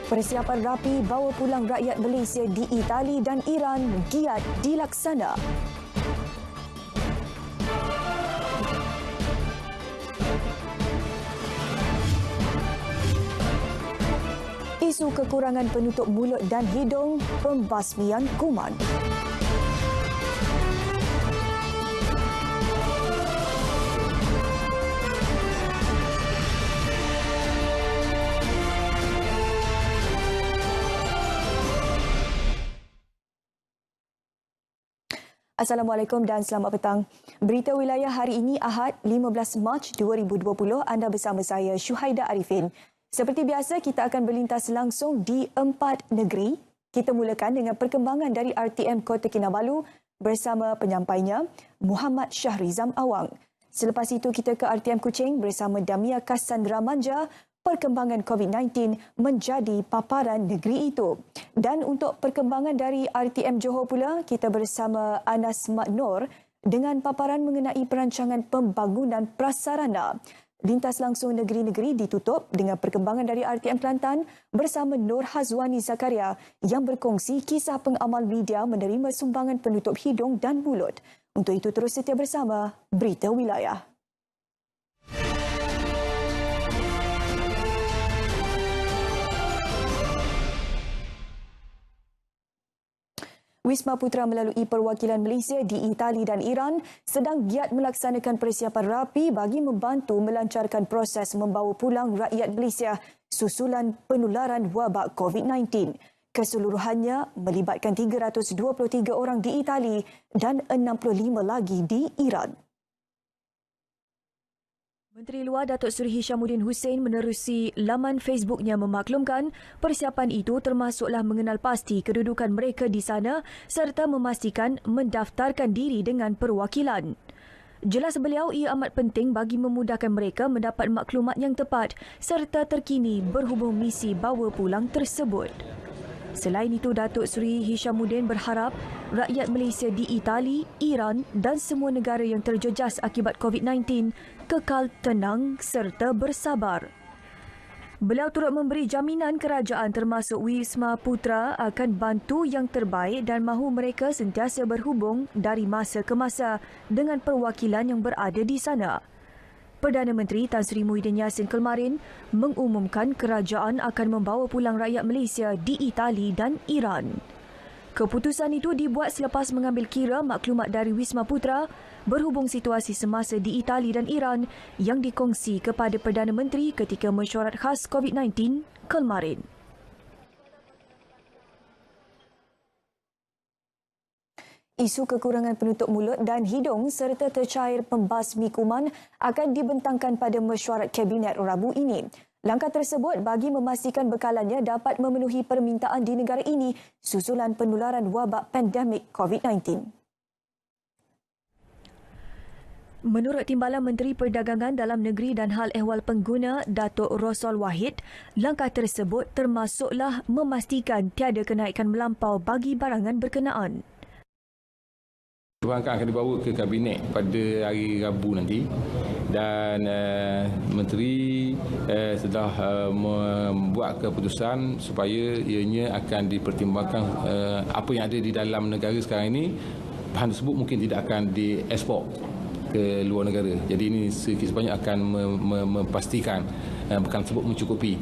Persiapan rapi bawa pulang rakyat Malaysia di Itali dan Iran giat dilaksana. Isu kekurangan penutup mulut dan hidung, pembasmian kuman. Assalamualaikum dan selamat petang. Berita wilayah hari ini Ahad 15 Mac 2020. Anda bersama saya Syuhaida Arifin. Seperti biasa kita akan berlintas langsung di 4 negeri. Kita mulakan dengan perkembangan dari RTM Kota Kinabalu bersama penyampainya Muhammad Syahrizam Awang. Selepas itu kita ke RTM Kuching bersama Damia Cassandra Manja. Perkembangan COVID-19 menjadi paparan negeri itu. Dan untuk perkembangan dari RTM Johor pula, kita bersama Anas Maknor dengan paparan mengenai perancangan pembangunan prasarana. Lintas langsung negeri-negeri ditutup dengan perkembangan dari RTM Kelantan bersama Nur Hazwani Zakaria yang berkongsi kisah pengamal media menerima sumbangan penutup hidung dan mulut. Untuk itu terus setia bersama Berita Wilayah. Wisma Putra melalui perwakilan Malaysia di Itali dan Iran sedang giat melaksanakan persiapan rapi bagi membantu melancarkan proses membawa pulang rakyat Malaysia susulan penularan wabak COVID-19. Keseluruhannya melibatkan 323 orang di Itali dan 65 lagi di Iran. Menteri Luar Datuk Seri Hishamuddin Hussein menerusi laman Facebooknya memaklumkan persiapan itu termasuklah mengenal pasti kedudukan mereka di sana serta memastikan mendaftarkan diri dengan perwakilan. Jelas beliau ia amat penting bagi memudahkan mereka mendapat maklumat yang tepat serta terkini berhubung misi bawa pulang tersebut. Selain itu, Datuk Seri Hishamuddin berharap rakyat Malaysia di Itali, Iran dan semua negara yang terjejas akibat COVID-19 kekal tenang serta bersabar. Beliau turut memberi jaminan kerajaan termasuk Wisma Putra akan bantu yang terbaik dan mahu mereka sentiasa berhubung dari masa ke masa dengan perwakilan yang berada di sana. Perdana Menteri Tan Sri Muhyiddin Yassin kemarin mengumumkan kerajaan akan membawa pulang rakyat Malaysia di Itali dan Iran. Keputusan itu dibuat selepas mengambil kira maklumat dari Wisma Putra berhubung situasi semasa di Itali dan Iran yang dikongsi kepada Perdana Menteri ketika mesyuarat khas COVID-19 kemarin. Isu kekurangan penutup mulut dan hidung serta tercair pembasmi kuman akan dibentangkan pada mesyuarat Kabinet Rabu ini. Langkah tersebut bagi memastikan bekalannya dapat memenuhi permintaan di negara ini susulan penularan wabak pandemik COVID-19. Menurut Timbalan Menteri Perdagangan Dalam Negeri dan Hal Ehwal Pengguna, Datuk Rosol Wahid, langkah tersebut termasuklah memastikan tiada kenaikan melampau bagi barangan berkenaan. Perangkat akan dibawa ke Kabinet pada hari Rabu nanti dan Menteri sudah membuat keputusan supaya ianya akan dipertimbangkan apa yang ada di dalam negara sekarang ini, bahan tersebut mungkin tidak akan diekspor ke luar negara. Jadi ini sedikit sebanyak akan memastikan bekal tersebut mencukupi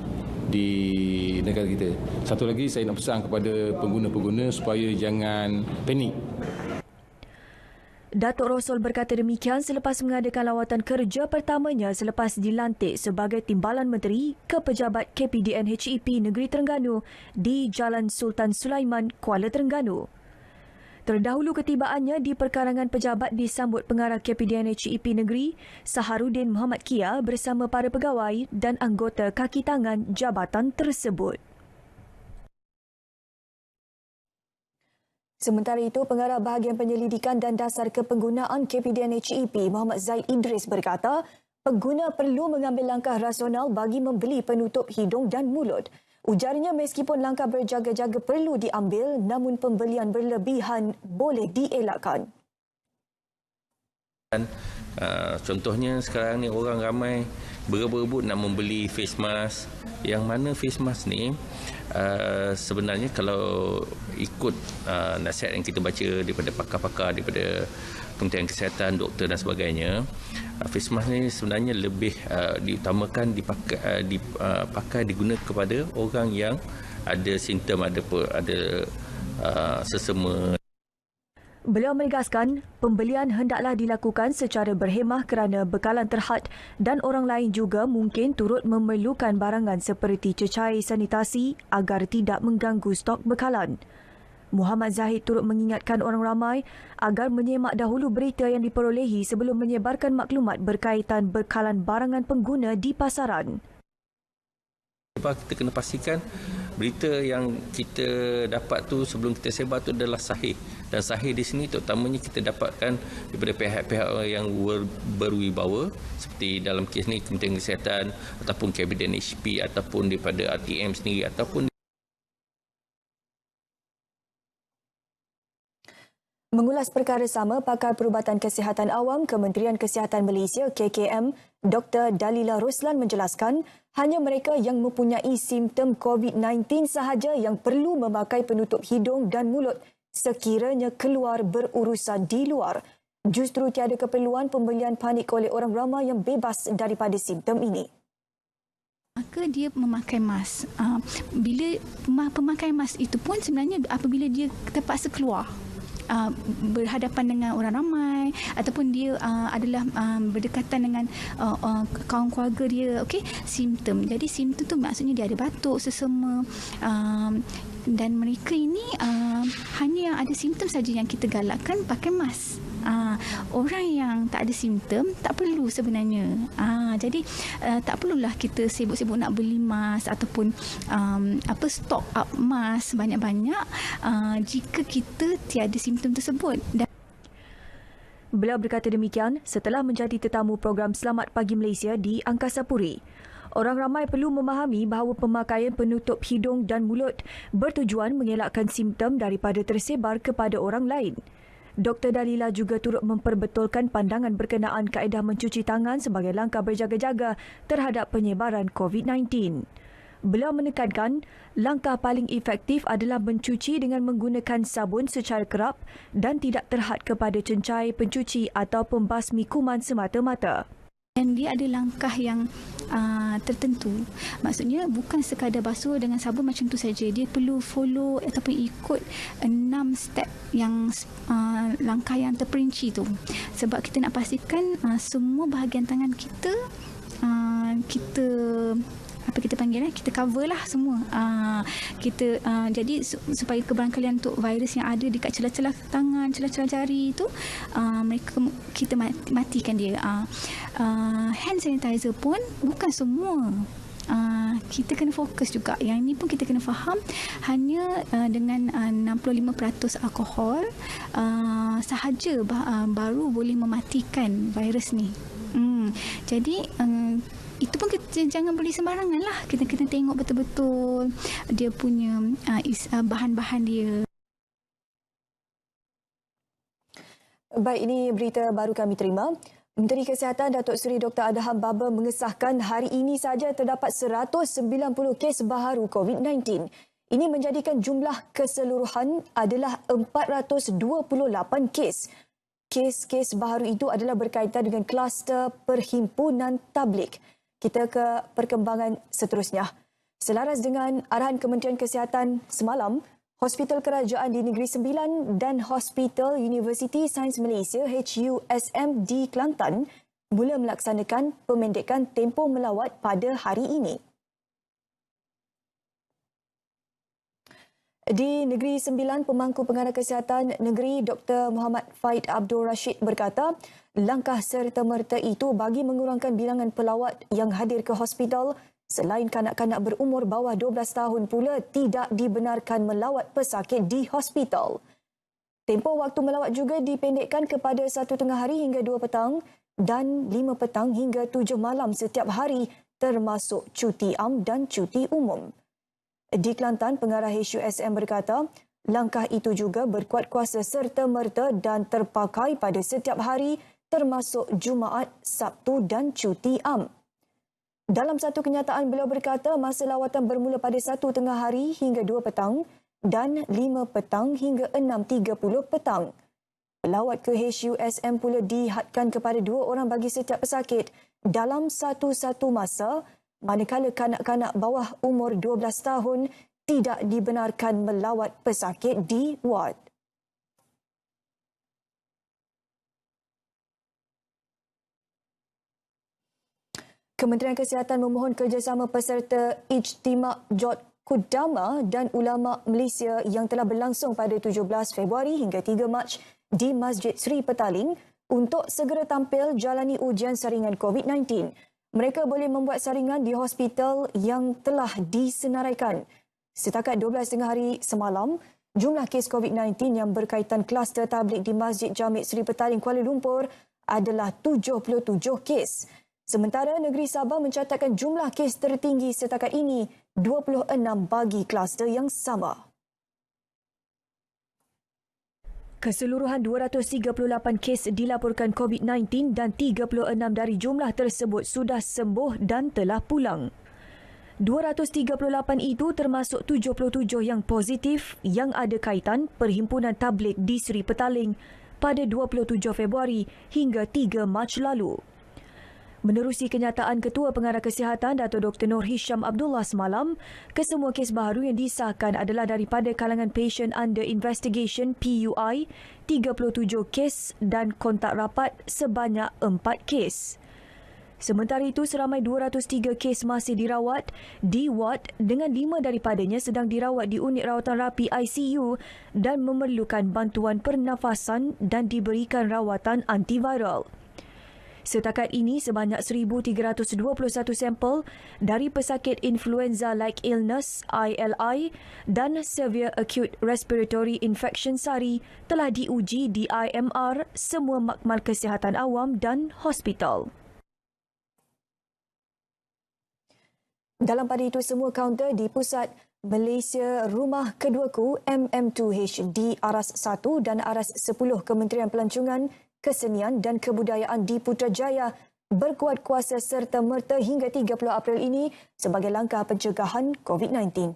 di negara kita. Satu lagi saya nak pesan kepada pengguna-pengguna supaya jangan panik. Datuk Rosol berkata demikian selepas mengadakan lawatan kerja pertamanya selepas dilantik sebagai Timbalan Menteri ke pejabat KPDN HEP Negeri Terengganu di Jalan Sultan Sulaiman, Kuala Terengganu. Terdahulu ketibaannya di perkarangan pejabat disambut pengarah KPDN HEP Negeri, Saharudin Muhammad Kia bersama para pegawai dan anggota kaki tangan jabatan tersebut. Sementara itu, Pengarah Bahagian Penyelidikan dan Dasar Kepenggunaan KPDN HEP Muhammad Zaid Idris berkata, pengguna perlu mengambil langkah rasional bagi membeli penutup hidung dan mulut. Ujarnya meskipun langkah berjaga-jaga perlu diambil, namun pembelian berlebihan boleh dielakkan. Contohnya sekarang ni orang ramai berebut-rebut nak membeli face mask, yang mana face mask ni sebenarnya kalau ikut nasihat yang kita baca daripada pakar-pakar, daripada Kementerian Kesihatan, doktor dan sebagainya, face mask ni sebenarnya lebih diutamakan dipakai digunakan kepada orang yang ada simptom, ada sesama. Beliau menegaskan pembelian hendaklah dilakukan secara berhemah kerana bekalan terhad dan orang lain juga mungkin turut memerlukan barangan seperti cecair sanitasi agar tidak mengganggu stok bekalan. Muhammad Zahid turut mengingatkan orang ramai agar menyemak dahulu berita yang diperolehi sebelum menyebarkan maklumat berkaitan bekalan barangan pengguna di pasaran. Kita kena pastikan berita yang kita dapat tu sebelum kita sebar tu adalah sahih. Dan sahih di sini terutamanya kita dapatkan daripada pihak-pihak yang berwibawa seperti dalam kes ni Kementerian Kesihatan ataupun Kabinet HP ataupun daripada RTM sendiri ataupun. Mengulas perkara sama, Pakar Perubatan Kesihatan Awam Kementerian Kesihatan Malaysia KKM, Dr. Dalila Roslan menjelaskan hanya mereka yang mempunyai simptom COVID-19 sahaja yang perlu memakai penutup hidung dan mulut sekiranya keluar berurusan di luar. Justru tiada keperluan pembelian panik oleh orang ramai yang bebas daripada simptom ini. Maka dia memakai mask. Bila pemakaian mask itu pun sebenarnya apabila dia terpaksa keluar, berhadapan dengan orang ramai ataupun dia adalah berdekatan dengan kaum keluarga dia, okey, simptom. Jadi simptom tu maksudnya dia ada batuk, sesama, dan mereka ini hanya yang ada simptom saja yang kita galakkan pakai mask. Orang yang tak ada simptom tak perlu sebenarnya. Jadi tak perlulah kita sibuk-sibuk nak beli mask ataupun stok up mask banyak-banyak jika kita tiada simptom tersebut. Beliau berkata demikian setelah menjadi tetamu program Selamat Pagi Malaysia di Angkasa Puri. Orang ramai perlu memahami bahawa pemakaian penutup hidung dan mulut bertujuan mengelakkan simptom daripada tersebar kepada orang lain. Dr. Dalila juga turut memperbetulkan pandangan berkenaan kaedah mencuci tangan sebagai langkah berjaga-jaga terhadap penyebaran COVID-19. Beliau menekankan langkah paling efektif adalah mencuci dengan menggunakan sabun secara kerap dan tidak terhad kepada cecair pencuci atau pembasmi kuman semata-mata. Dan dia ada langkah yang tertentu. Maksudnya bukan sekadar basuh dengan sabun macam tu saja. Dia perlu follow ataupun ikut 6 step yang langkah yang terperinci tu. Sebab kita nak pastikan semua bahagian tangan kita kita panggil kita cover lah semua. Jadi supaya kebarangkalian untuk virus yang ada dekat celah-celah tangan, celah-celah jari tu kita matikan dia. Hand sanitizer pun bukan semua. Kita kena fokus juga. Yang ini pun kita kena faham hanya dengan 65% alkohol sahaja baru boleh mematikan virus ni. Jadi itu pun kita jangan beli sembarangan lah. Kita kena tengok betul-betul dia punya bahan-bahan dia. Baik, ini berita baru kami terima. Menteri Kesihatan Datuk Seri Dr. Adham Baba mengesahkan hari ini saja terdapat 190 kes baharu COVID-19. Ini menjadikan jumlah keseluruhan adalah 428 kes. Kes-kes baharu itu adalah berkaitan dengan kluster perhimpunan tablik. Kita ke perkembangan seterusnya. Selaras dengan arahan Kementerian Kesihatan semalam, Hospital Kerajaan di Negeri Sembilan dan Hospital Universiti Sains Malaysia HUSM di Kelantan mula melaksanakan pemendekan tempoh melawat pada hari ini. Di Negeri Sembilan, Pemangku Pengarah Kesihatan Negeri Dr. Muhammad Faid Abdul Rashid berkata, langkah serta-merta itu bagi mengurangkan bilangan pelawat yang hadir ke hospital selain kanak-kanak berumur bawah 12 tahun pula tidak dibenarkan melawat pesakit di hospital. Tempoh waktu melawat juga dipendekkan kepada 1 tengah hari hingga 2 petang dan 5 petang hingga 7 malam setiap hari termasuk cuti am dan cuti umum. Di Kelantan, Pengarah HUSM berkata, langkah itu juga berkuat kuasa serta-merta dan terpakai pada setiap hari termasuk Jumaat, Sabtu dan cuti am. Dalam satu kenyataan, beliau berkata masa lawatan bermula pada 1 tengah hari hingga 2 petang dan 5 petang hingga 6.30 petang. Pelawat ke HUSM pula dihadkan kepada 2 orang bagi setiap pesakit dalam satu-satu masa, manakala kanak-kanak bawah umur 12 tahun tidak dibenarkan melawat pesakit di ward. Kementerian Kesihatan memohon kerjasama peserta Ijtima' Jodhpur dan ulama Malaysia yang telah berlangsung pada 17 Februari hingga 3 Mac di Masjid Sri Petaling untuk segera tampil jalani ujian saringan COVID-19. Mereka boleh membuat saringan di hospital yang telah disenaraikan. Setakat 12 tengah hari semalam, jumlah kes COVID-19 yang berkaitan kluster tablik di Masjid Jamik Sri Petaling Kuala Lumpur adalah 77 kes. Sementara negeri Sabah mencatatkan jumlah kes tertinggi setakat ini 26 bagi kluster yang sama. Keseluruhan 238 kes dilaporkan COVID-19 dan 36 dari jumlah tersebut sudah sembuh dan telah pulang. 238 itu termasuk 77 yang positif yang ada kaitan Perhimpunan Tabligh di Sri Petaling pada 27 Februari hingga 3 Mac lalu. Menerusi kenyataan Ketua Pengarah Kesihatan Dato' Dr. Nur Hisham Abdullah semalam, kesemua kes baharu yang disahkan adalah daripada kalangan patient under investigation PUI, 37 kes dan kontak rapat sebanyak 4 kes. Sementara itu, seramai 203 kes masih dirawat di ward dengan 5 daripadanya sedang dirawat di unit rawatan rapi ICU dan memerlukan bantuan pernafasan dan diberikan rawatan antiviral. Setakat ini, sebanyak 1,321 sampel dari pesakit influenza-like illness ILI dan severe acute respiratory infection SARI telah diuji di IMR semua makmal kesihatan awam dan hospital. Dalam pada itu, semua kaunter di Pusat Malaysia Rumah Keduaku MM2H di Aras 1 dan Aras 10 Kementerian Pelancongan, Kesenian dan Kebudayaan di Putrajaya berkuat kuasa serta-merta hingga 30 April ini sebagai langkah pencegahan COVID-19.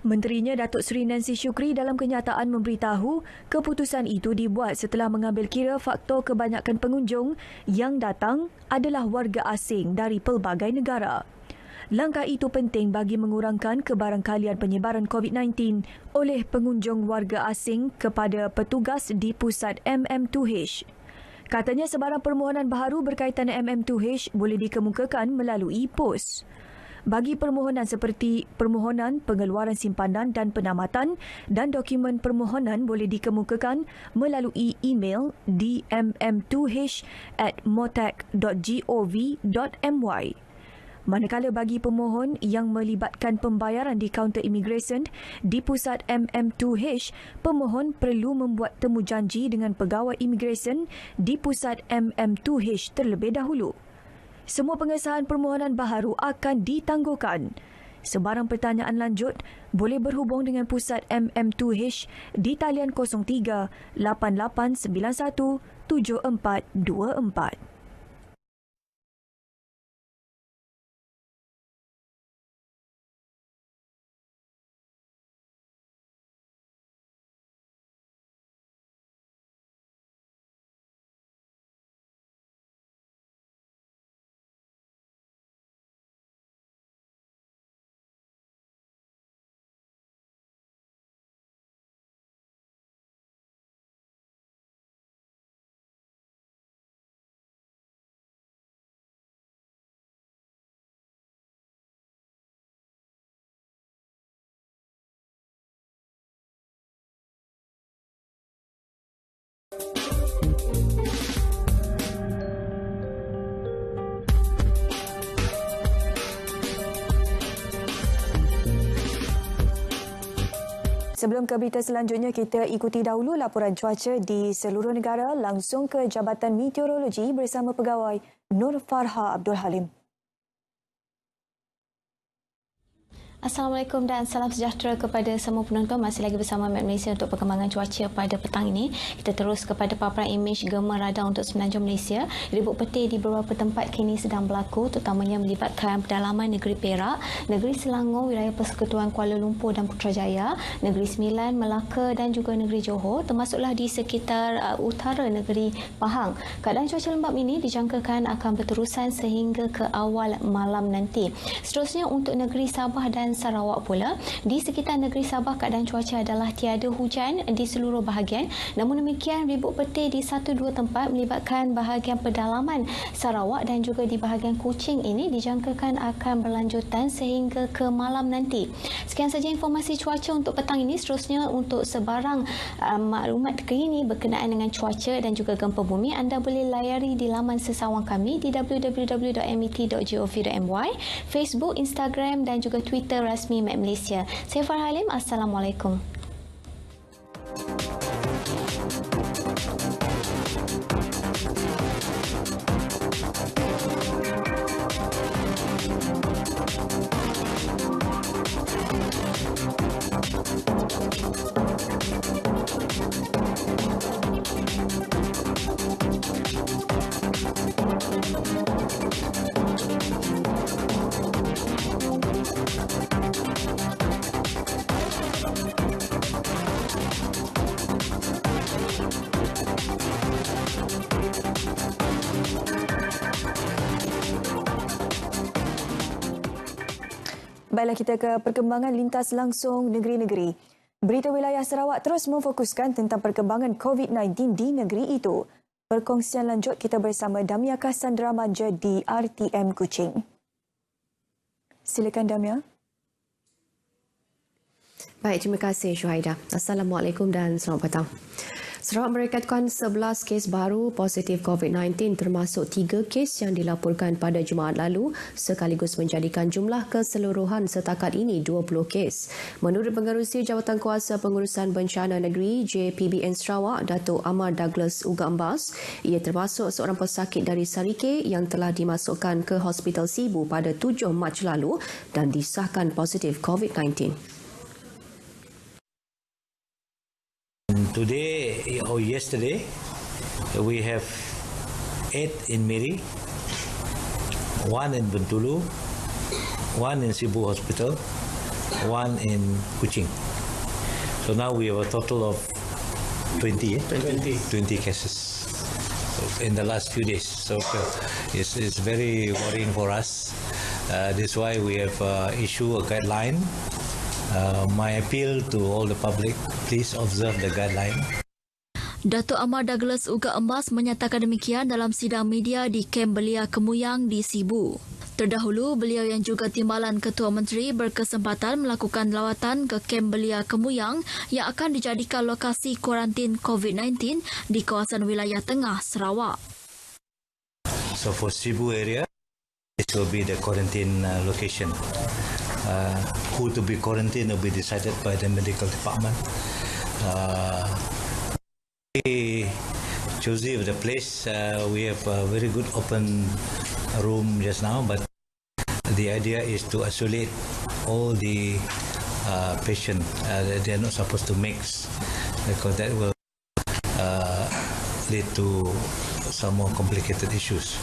Menterinya Datuk Seri Nancy Shukri dalam kenyataan memberitahu keputusan itu dibuat setelah mengambil kira faktor kebanyakan pengunjung yang datang adalah warga asing dari pelbagai negara. Langkah itu penting bagi mengurangkan kebarangkalian penyebaran COVID-19 oleh pengunjung warga asing kepada petugas di pusat MM2H. Katanya sebarang permohonan baharu berkaitan MM2H boleh dikemukakan melalui pos. Bagi permohonan seperti permohonan pengeluaran simpanan dan penamatan dan dokumen permohonan boleh dikemukakan melalui email di mm2h@motac.gov.my. Manakala bagi pemohon yang melibatkan pembayaran di kaunter imigresen di pusat MM2H, pemohon perlu membuat temujanji dengan pegawai imigresen di pusat MM2H terlebih dahulu. Semua pengesahan permohonan baharu akan ditangguhkan. Sebarang pertanyaan lanjut boleh berhubung dengan pusat MM2H di talian 03 8891 7424. Sebelum ke berita selanjutnya, kita ikuti dahulu laporan cuaca di seluruh negara langsung ke Jabatan Meteorologi bersama pegawai Nur Farha Abdul Halim. Assalamualaikum dan salam sejahtera kepada semua penonton. Masih lagi bersama Met Malaysia untuk perkembangan cuaca pada petang ini. Kita terus kepada paparan imej gemar radar untuk Semenanjung Malaysia. Ribut petir di beberapa tempat kini sedang berlaku, terutamanya melibatkan pedalaman negeri Perak, negeri Selangor, wilayah Persekutuan Kuala Lumpur dan Putrajaya, negeri Sembilan, Melaka dan juga negeri Johor, termasuklah di sekitar utara negeri Pahang. Keadaan cuaca lembap ini dijangkakan akan berterusan sehingga ke awal malam nanti. Seterusnya untuk negeri Sabah dan Sarawak pula, di sekitar negeri Sabah keadaan cuaca adalah tiada hujan di seluruh bahagian. Namun demikian, ribut petir di 1-2 tempat melibatkan bahagian pedalaman Sarawak dan juga di bahagian Kuching ini dijangkakan akan berlanjutan sehingga ke malam nanti. Sekian saja informasi cuaca untuk petang ini. Seterusnya untuk sebarang maklumat terkini berkenaan dengan cuaca dan juga gempa bumi, anda boleh layari di laman sesawang kami di www.met.gov.my, Facebook, Instagram dan juga Twitter rasmi Met Malaysia. Saya Farah Halim. Assalamualaikum. Baiklah, kita ke perkembangan lintas langsung negeri-negeri. Berita wilayah Sarawak terus memfokuskan tentang perkembangan COVID-19 di negeri itu. Perkongsian lanjut kita bersama Damia Cassandra Manja di RTM Kuching. Silakan Damia. Baik, terima kasih Syuhaida. Assalamualaikum dan selamat petang. Sarawak merekodkan 11 kes baru positif COVID-19 termasuk 3 kes yang dilaporkan pada Jumaat lalu sekaligus menjadikan jumlah keseluruhan setakat ini 20 kes. Menurut Pengerusi Jawatan Kuasa Pengurusan Bencana Negeri JPBN Sarawak, Datuk Amar Douglas Uga Ambas, ia termasuk seorang pesakit dari Sarike yang telah dimasukkan ke Hospital Sibu pada 7 Mac lalu dan disahkan positif COVID-19. Today or yesterday, we have 8 in Miri, 1 in Bintulu, 1 in Sibu Hospital, 1 in Kuching. So now we have a total of 20 cases in the last few days. So it's very worrying for us. That's why we have issued a guideline. My appeal to all the public, please observe the guideline. Datuk Amar Douglas Uga Ambas menyatakan demikian dalam sidang media di Kem Belia Kemuyang di Sibu. Terdahulu, beliau yang juga timbalan Ketua Menteri berkesempatan melakukan lawatan ke Kem Belia Kemuyang yang akan dijadikan lokasi kuarantin COVID-19 di kawasan wilayah tengah Sarawak. So for Sibu area, it will be the quarantine location. Who to be quarantined will be decided by the medical department. Choosy of the place, we have a very good open room just now, but the idea is to isolate all the patients. They are not supposed to mix because that will lead to some more complicated issues.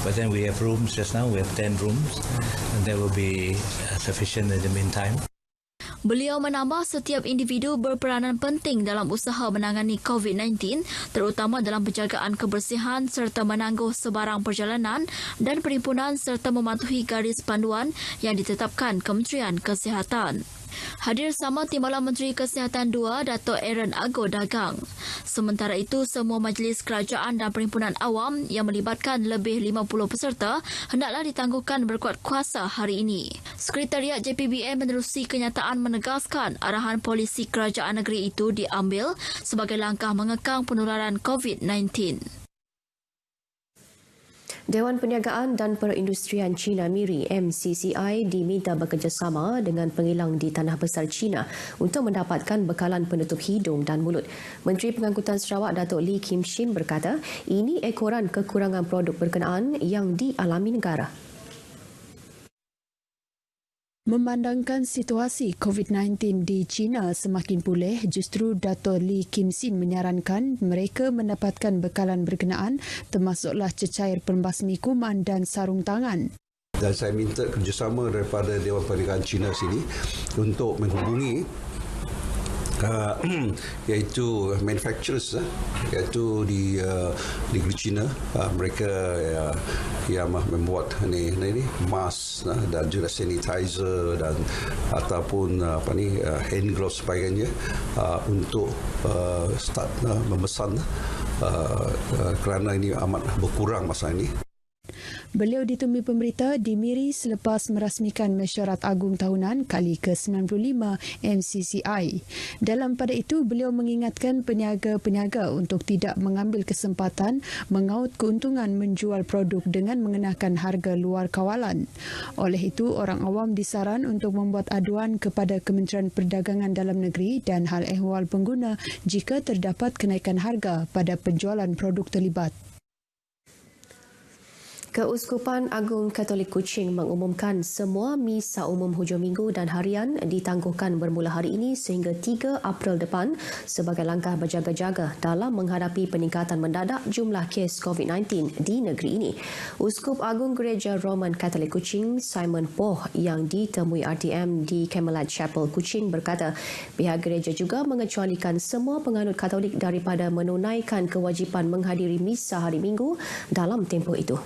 But then we have rooms just now, we have 10 rooms, and there will be sufficient in the meantime. Beliau menambah setiap individu berperanan penting dalam usaha menangani COVID-19, terutama dalam penjagaan kebersihan serta menangguh sebarang perjalanan dan perhimpunan serta mematuhi garis panduan yang ditetapkan Kementerian Kesihatan. Hadir sama Timbalan Menteri Kesihatan 2, Dato' Aaron Ago Dagang. Sementara itu, semua majlis kerajaan dan perhimpunan awam yang melibatkan lebih 50 peserta hendaklah ditangguhkan berkuat kuasa hari ini. Sekretariat JPBN menerusi kenyataan menegaskan arahan polisi kerajaan negeri itu diambil sebagai langkah mengekang penularan COVID-19. Dewan Perniagaan dan Perindustrian China MIRI MCCI diminta bekerjasama dengan pengilang di Tanah Besar China untuk mendapatkan bekalan penutup hidung dan mulut. Menteri Pengangkutan Sarawak Datuk Lee Kim Shin berkata, ini ekoran kekurangan produk berkenaan yang dialami negara. Memandangkan situasi COVID-19 di China semakin pulih, justru Dato' Lee Kim Sin menyarankan mereka mendapatkan bekalan berkenaan termasuklah cecair pembasmi kuman dan sarung tangan. Dan saya minta kerjasama daripada Dewan Perniagaan China sini untuk menghubungi iaitu manufacturers iaitu di negeri China, mereka yang membuat ni mask dan juga sanitizer dan ataupun hand gloves sebagainya untuk start memesan kerana ini amat berkurang masa ini. Beliau ditemui pemberita di Miri selepas merasmikan Mesyuarat Agung Tahunan kali ke-95 MCCI. Dalam pada itu, beliau mengingatkan peniaga-peniaga untuk tidak mengambil kesempatan mengaut keuntungan menjual produk dengan mengenakan harga luar kawalan. Oleh itu, orang awam disaran untuk membuat aduan kepada Kementerian Perdagangan Dalam Negeri dan Hal Ehwal Pengguna jika terdapat kenaikan harga pada penjualan produk terlibat. Keuskupan Agung Katolik Kuching mengumumkan semua misa umum hujung minggu dan harian ditangguhkan bermula hari ini sehingga 3 April depan sebagai langkah berjaga-jaga dalam menghadapi peningkatan mendadak jumlah kes COVID-19 di negeri ini. Uskup Agung Gereja Roman Katolik Kuching, Simon Poh, yang ditemui RTM di Camelot Chapel Kuching berkata pihak gereja juga mengecualikan semua penganut Katolik daripada menunaikan kewajipan menghadiri misa hari Minggu dalam tempoh itu.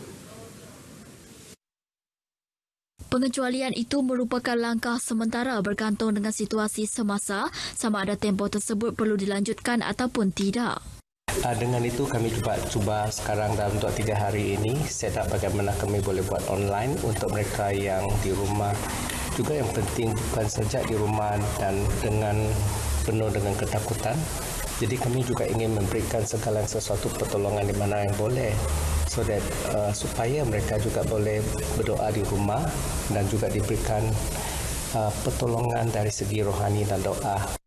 Pengecualian itu merupakan langkah sementara bergantung dengan situasi semasa sama ada tempoh tersebut perlu dilanjutkan ataupun tidak. Dengan itu kami cuba sekarang dalam 2-3 hari ini set up bagaimana kami boleh buat online untuk mereka yang di rumah. Juga yang penting bukan saja di rumah dan dengan penuh dengan ketakutan. Jadi kami juga ingin memberikan segala sesuatu pertolongan di mana yang boleh. So that supaya mereka juga boleh berdoa di rumah dan juga diberikan pertolongan dari segi rohani dan doa.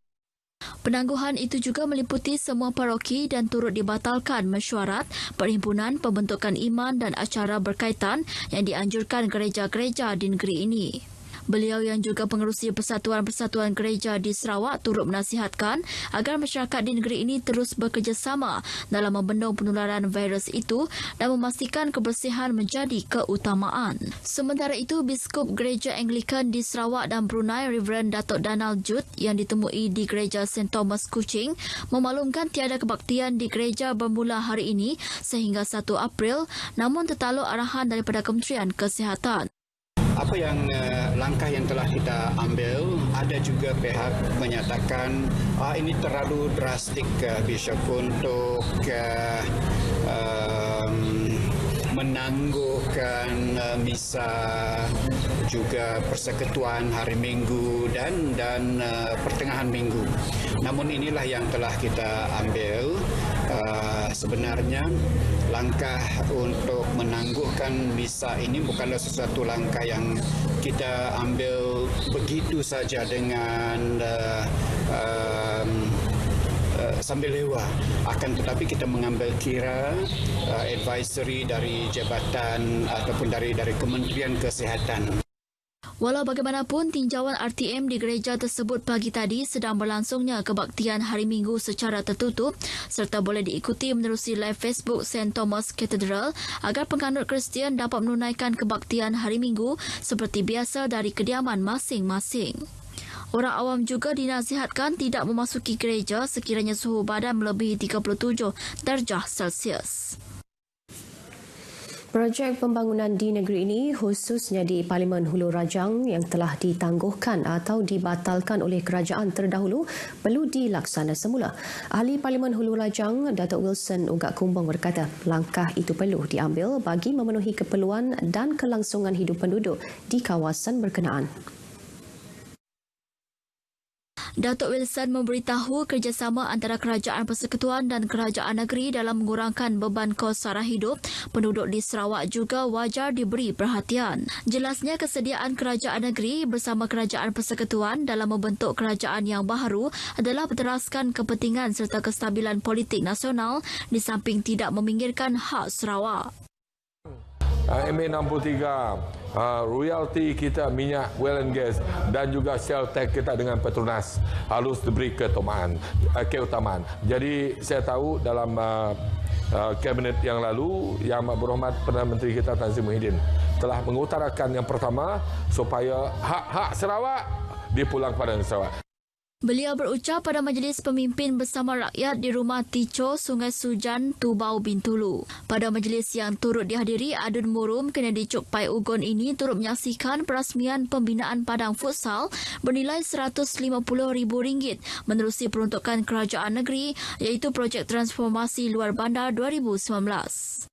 Penangguhan itu juga meliputi semua paroki dan turut dibatalkan mesyuarat, perhimpunan, pembentukan iman dan acara berkaitan yang dianjurkan gereja-gereja di negeri ini. Beliau yang juga pengerusi persatuan-persatuan gereja di Sarawak turut menasihatkan agar masyarakat di negeri ini terus bekerjasama dalam membendung penularan virus itu dan memastikan kebersihan menjadi keutamaan. Sementara itu, Biskup Gereja Anglikan di Sarawak dan Brunei, Reverend Datuk Danal Jud yang ditemui di Gereja St. Thomas Kuching memaklumkan tiada kebaktian di gereja bermula hari ini sehingga 1 April, namun tertaluk arahan daripada Kementerian Kesihatan. Apa yang langkah yang telah kita ambil, ada juga pihak menyatakan ini terlalu drastik Bishop untuk menangguhkan misa juga persekutuan hari Minggu dan pertengahan Minggu. Namun inilah yang telah kita ambil. Sebenarnya langkah untuk menangguhkan misa ini bukanlah sesuatu langkah yang kita ambil begitu saja dengan sambil lewa. Akan tetapi kita mengambil kira advisory dari jabatan ataupun dari Kementerian Kesihatan. Walau bagaimanapun, tinjauan RTM di gereja tersebut pagi tadi sedang berlangsungnya kebaktian hari Minggu secara tertutup serta boleh diikuti menerusi live Facebook St. Thomas Cathedral agar penganut Kristian dapat menunaikan kebaktian hari Minggu seperti biasa dari kediaman masing-masing. Orang awam juga dinasihatkan tidak memasuki gereja sekiranya suhu badan melebihi 37 darjah Celsius. Projek pembangunan di negeri ini khususnya di Parlimen Hulu Rajang yang telah ditangguhkan atau dibatalkan oleh kerajaan terdahulu perlu dilaksana semula. Ahli Parlimen Hulu Rajang, Datuk Wilson Ugak Kumbang berkata langkah itu perlu diambil bagi memenuhi keperluan dan kelangsungan hidup penduduk di kawasan berkenaan. Datuk Wilson memberitahu kerjasama antara kerajaan persekutuan dan kerajaan negeri dalam mengurangkan beban kos sara hidup penduduk di Sarawak juga wajar diberi perhatian. Jelasnya kesediaan kerajaan negeri bersama kerajaan persekutuan dalam membentuk kerajaan yang baharu adalah berteraskan kepentingan serta kestabilan politik nasional di samping tidak meminggirkan hak Sarawak. MA63, royalty kita minyak, oil and gas dan juga shell tax kita dengan Petronas harus diberi keutamaan. Jadi saya tahu dalam kabinet yang lalu Yang Amat Berhormat Perdana Menteri kita Tan Sri Muhyiddin telah mengutarakan yang pertama supaya hak-hak Sarawak dipulang kepada Sarawak. Beliau berucap pada majlis pemimpin bersama rakyat di Rumah Tico, Sungai Sujan, Tubau, Bintulu. Pada majlis yang turut dihadiri, Adun Murum, Kennedy Cuk Pai Ugon ini turut menyaksikan perasmian pembinaan padang futsal bernilai RM150,000 menerusi peruntukan kerajaan negeri iaitu Projek Transformasi Luar Bandar 2019.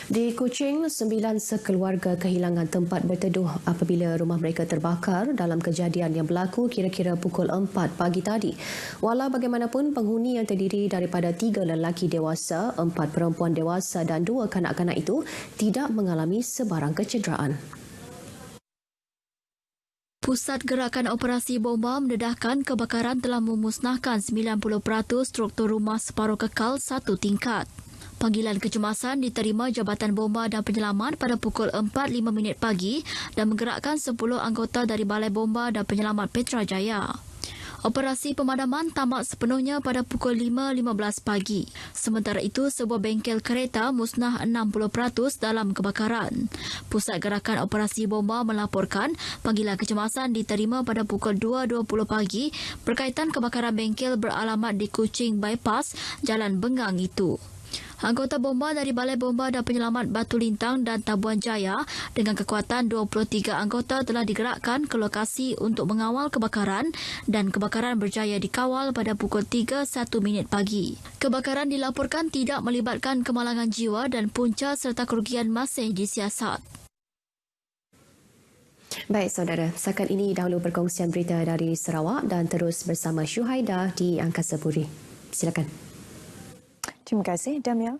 Di Kuching, 9 sekeluarga kehilangan tempat berteduh apabila rumah mereka terbakar dalam kejadian yang berlaku kira-kira pukul 4 pagi tadi. Walau bagaimanapun, penghuni yang terdiri daripada 3 lelaki dewasa, 4 perempuan dewasa dan 2 kanak-kanak itu tidak mengalami sebarang kecederaan. Pusat Gerakan Operasi Bomba mendedahkan kebakaran telah memusnahkan 90% struktur rumah separuh kekal 1 tingkat. Panggilan kecemasan diterima Jabatan Bomba dan Penyelamat pada pukul 4.05 pagi dan menggerakkan 10 anggota dari Balai Bomba dan Penyelamat Petrajaya. Operasi pemadaman tamat sepenuhnya pada pukul 5.15 pagi. Sementara itu, sebuah bengkel kereta musnah 60% dalam kebakaran. Pusat Gerakan Operasi Bomba melaporkan panggilan kecemasan diterima pada pukul 2.20 pagi berkaitan kebakaran bengkel beralamat di Kuching Bypass, Jalan Bengang itu. Anggota bomba dari Balai Bomba dan Penyelamat Batu Lintang dan Tabuan Jaya dengan kekuatan 23 anggota telah digerakkan ke lokasi untuk mengawal kebakaran dan kebakaran berjaya dikawal pada pukul 3.01 pagi. Kebakaran dilaporkan tidak melibatkan kemalangan jiwa dan punca serta kerugian masih disiasat. Baik saudara, setakat ini dahulu perkongsian berita dari Sarawak dan terus bersama Syuhaida di Angkasa Puri. Silakan. Terima kasih, Damia.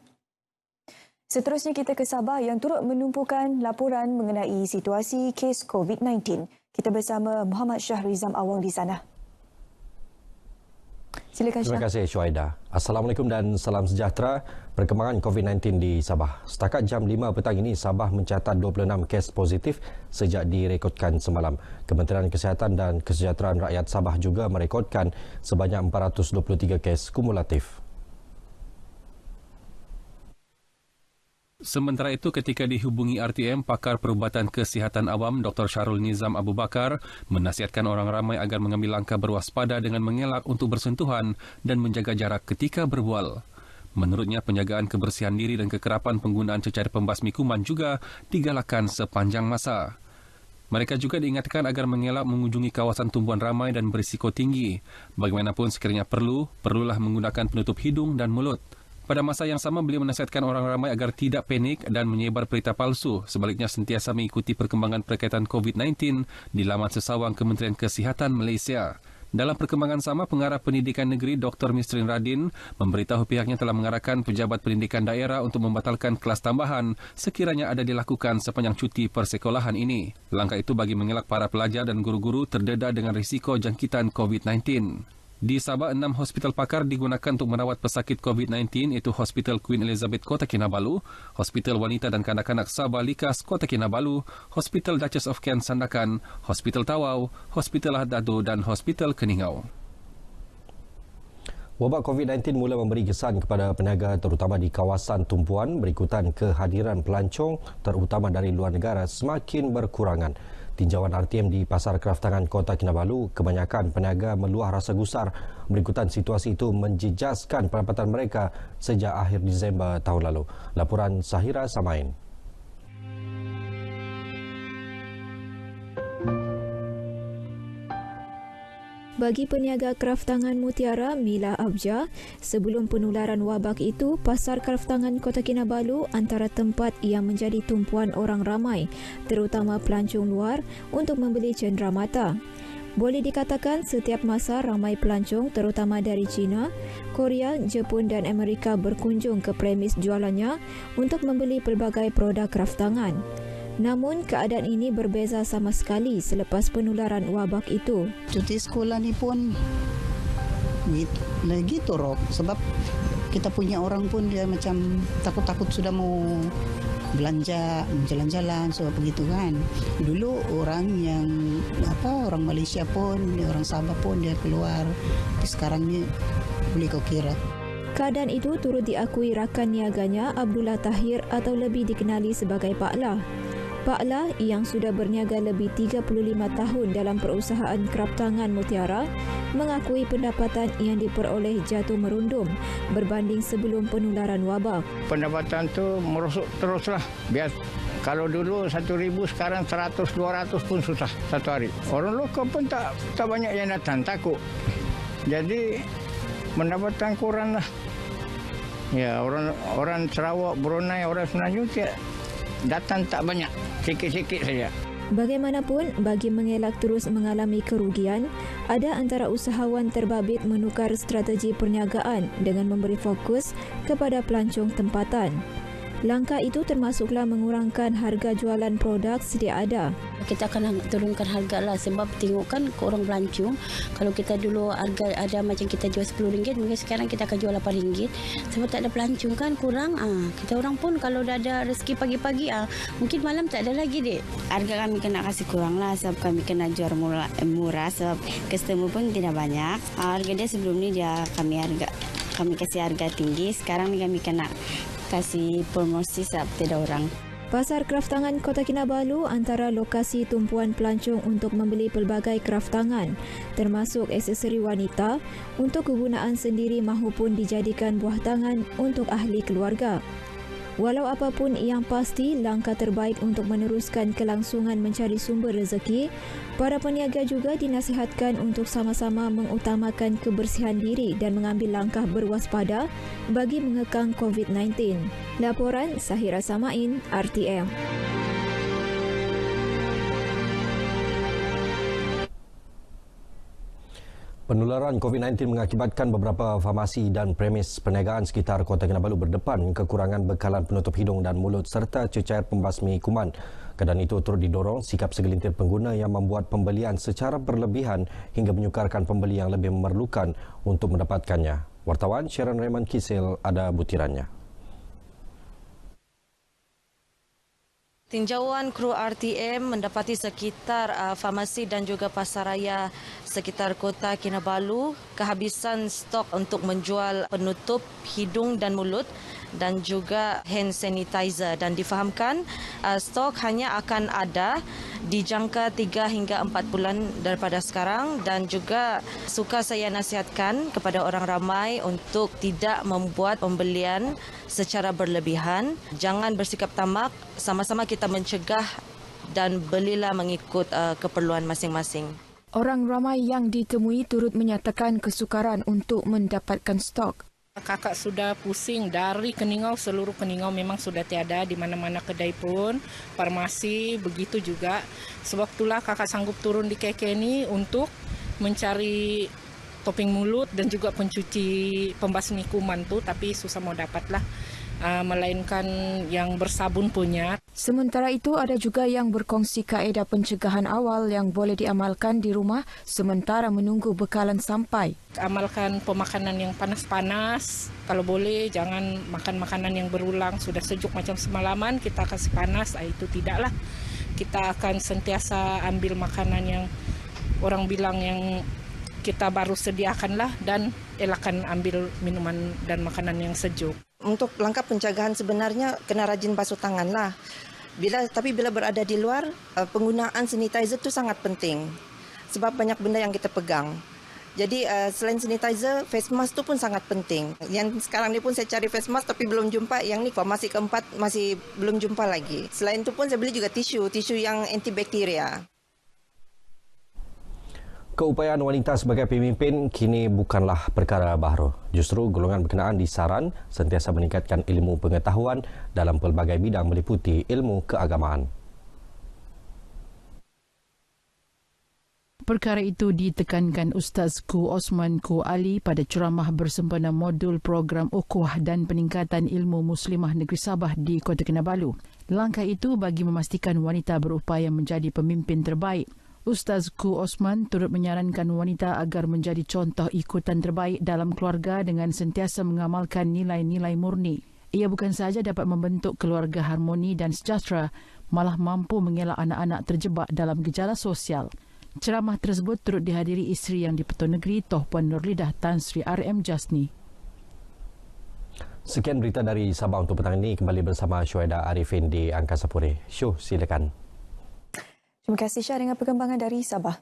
Seterusnya kita ke Sabah yang turut menumpukan laporan mengenai situasi kes COVID-19. Kita bersama Muhammad Syahrizam Awang di sana. Silakan Syah. Terima kasih Syuhaida. Assalamualaikum dan salam sejahtera. Perkembangan COVID-19 di Sabah. Setakat jam 5 petang ini, Sabah mencatat 26 kes positif sejak direkodkan semalam. Kementerian Kesihatan dan Kesejahteraan Rakyat Sabah juga merekodkan sebanyak 423 kes kumulatif. Sementara itu, ketika dihubungi RTM, pakar perubatan kesihatan awam Dr. Syarul Nizam Abu Bakar menasihatkan orang ramai agar mengambil langkah berwaspada dengan mengelak untuk bersentuhan dan menjaga jarak ketika berbual. Menurutnya, penjagaan kebersihan diri dan kekerapan penggunaan cecair pembasmi kuman juga digalakkan sepanjang masa. Mereka juga diingatkan agar mengelak mengunjungi kawasan tumbuhan ramai dan berisiko tinggi. Bagaimanapun sekiranya perlulah menggunakan penutup hidung dan mulut. Pada masa yang sama, beliau menasihatkan orang ramai agar tidak panik dan menyebar berita palsu. Sebaliknya, sentiasa mengikuti perkembangan berkaitan COVID-19 di laman sesawang Kementerian Kesihatan Malaysia. Dalam perkembangan sama, Pengarah Pendidikan Negeri Dr. Misrin Radin memberitahu pihaknya telah mengarahkan pejabat pendidikan daerah untuk membatalkan kelas tambahan sekiranya ada dilakukan sepanjang cuti persekolahan ini. Langkah itu bagi mengelak para pelajar dan guru-guru terdedah dengan risiko jangkitan COVID-19. Di Sabah, 6 hospital pakar digunakan untuk merawat pesakit COVID-19 iaitu Hospital Queen Elizabeth Kota Kinabalu, Hospital Wanita dan Kanak-Kanak Sabah Likas Kota Kinabalu, Hospital Duchess of Kent Sandakan, Hospital Tawau, Hospital Ahad Dado dan Hospital Keningau. Wabak COVID-19 mula memberi kesan kepada peniaga terutama di kawasan tumpuan berikutan kehadiran pelancong terutama dari luar negara semakin berkurangan. Tinjauan RTM di Pasar Kraftangan Kota Kinabalu, kebanyakan peniaga meluah rasa gusar berikutan situasi itu menjejaskan pendapatan mereka sejak akhir Disember tahun lalu. Laporan Sahira Samain. Bagi peniaga kraftangan mutiara Mila Abja, sebelum penularan wabak itu, Pasar Kraftangan Kota Kinabalu antara tempat yang menjadi tumpuan orang ramai, terutama pelancong luar, untuk membeli cenderamata. Boleh dikatakan setiap masa ramai pelancong terutama dari China, Korea, Jepun dan Amerika berkunjung ke premis jualannya untuk membeli pelbagai produk kraftangan. Namun, keadaan ini berbeza sama sekali selepas penularan wabak itu. Cuti sekolah ni pun lagi turut sebab kita punya orang pun dia macam takut-takut sudah mau belanja, jalan-jalan, so begitu kan. Dulu orang orang Malaysia pun, orang Sabah pun dia keluar. Tapi sekarang ni boleh kau kira. Keadaan itu turut diakui rakan niaganya Abdullah Tahir atau lebih dikenali sebagai Pak La. Pak La yang sudah berniaga lebih 35 tahun dalam perusahaan kraftangan mutiara mengakui pendapatan yang diperoleh jatuh merundum berbanding sebelum penularan wabak. Pendapatan tu merosot teruslah. Biar kalau dulu 1,000 sekarang 100-200 pun susah satu hari. Orang lokal pun tak banyak yang datang, takut. Jadi pendapatan kurang lah. Ya, orang Sarawak, Brunei, orang Semenanjung datang tak banyak, sikit-sikit saja. Bagaimanapun, bagi mengelak terus mengalami kerugian, ada antara usahawan terbabit menukar strategi perniagaan dengan memberi fokus kepada pelancong tempatan. Langkah itu termasuklah mengurangkan harga jualan produk sedia ada. Kita akan turunkan harga lah sebab tengokkan orang pelancong. Kalau kita dulu harga ada macam kita jual RM10, mungkin sekarang kita akan jual RM8. Sebab tak ada pelancong kan kurang. Kita orang pun kalau dah ada rezeki pagi-pagi, mungkin malam tak ada lagi dek. Harga kami kena kasih kurang lah sebab kami kena jual murah sebab customer pun tidak banyak. Harga dia sebelum ni kami kasih harga tinggi. Sekarang ni kami kena kasih promosi sebab tidak orang. Pasar kraftangan Kota Kinabalu antara lokasi tumpuan pelancong untuk membeli pelbagai kraftangan, termasuk aksesori wanita untuk kegunaan sendiri mahupun dijadikan buah tangan untuk ahli keluarga. Walau apapun yang pasti, langkah terbaik untuk meneruskan kelangsungan mencari sumber rezeki, para peniaga juga dinasihatkan untuk sama-sama mengutamakan kebersihan diri dan mengambil langkah berwaspada bagi mengekang COVID-19. Laporan Sahira Samain, RTM. Penularan COVID-19 mengakibatkan beberapa farmasi dan premis perniagaan sekitar Kota Kinabalu berdepan kekurangan bekalan penutup hidung dan mulut serta cecair pembasmi kuman. Keadaan itu turut didorong sikap segelintir pengguna yang membuat pembelian secara berlebihan hingga menyukarkan pembeli yang lebih memerlukan untuk mendapatkannya. Wartawan Sharon Raymond Kisil ada butirannya. Tinjauan kru RTM mendapati sekitar farmasi dan juga pasaraya sekitar Kota Kinabalu kehabisan stok untuk menjual penutup hidung dan mulut dan juga hand sanitizer, dan difahamkan stok hanya akan ada di jangka 3 hingga 4 bulan daripada sekarang, dan juga suka saya nasihatkan kepada orang ramai untuk tidak membuat pembelian secara berlebihan. Jangan bersikap tamak, sama-sama kita mencegah dan belilah mengikut keperluan masing-masing. Orang ramai yang ditemui turut menyatakan kesukaran untuk mendapatkan stok. Kakak sudah pusing dari Keningau, seluruh Keningau memang sudah tiada di mana-mana kedai pun, farmasi begitu juga. Sebab itulah kakak sanggup turun di KK ini untuk mencari topeng mulut dan juga pencuci pembasmi kuman tu, tapi susah mau dapatlah. Melainkan yang bersabun punya. Sementara itu, ada juga yang berkongsi kaedah pencegahan awal yang boleh diamalkan di rumah sementara menunggu bekalan sampai. Amalkan pemakanan yang panas-panas. Kalau boleh, jangan makan makanan yang berulang. Sudah sejuk macam semalaman, kita kasih panas, itu tidaklah. Kita akan sentiasa ambil makanan yang orang bilang yang kita baru sediakanlah, dan elakkan ambil minuman dan makanan yang sejuk. Untuk langkah pencegahan sebenarnya kena rajin basuh tangan lah. Tapi bila berada di luar, penggunaan sanitizer itu sangat penting. Sebab banyak benda yang kita pegang. Jadi selain sanitizer, face mask itu pun sangat penting. Yang sekarang ni pun saya cari face mask tapi belum jumpa. Yang ni farmasi keempat masih belum jumpa lagi. Selain itu pun saya beli juga tisu yang antibakteria. Keupayaan wanita sebagai pemimpin kini bukanlah perkara baru. Justru golongan berkenaan disaran sentiasa meningkatkan ilmu pengetahuan dalam pelbagai bidang meliputi ilmu keagamaan. Perkara itu ditekankan Ustaz Ku Osman Ku Ali pada ceramah bersempena modul program Ukhuwah dan Peningkatan Ilmu Muslimah Negeri Sabah di Kota Kinabalu. Langkah itu bagi memastikan wanita berupaya menjadi pemimpin terbaik. Ustaz Ku Osman turut menyarankan wanita agar menjadi contoh ikutan terbaik dalam keluarga dengan sentiasa mengamalkan nilai-nilai murni. Ia bukan sahaja dapat membentuk keluarga harmoni dan sejahtera, malah mampu mengelak anak-anak terjebak dalam gejala sosial. Ceramah tersebut turut dihadiri isteri yang di-Pertuan Negeri Toh Puan Nurlidah Tan Sri RM Jasni. Sekian berita dari Sabah untuk petang ini. Kembali bersama Syuhaida Arifin di Angkasa Puri. Syuh, silakan. Terima kasih Syah dengan perkembangan dari Sabah.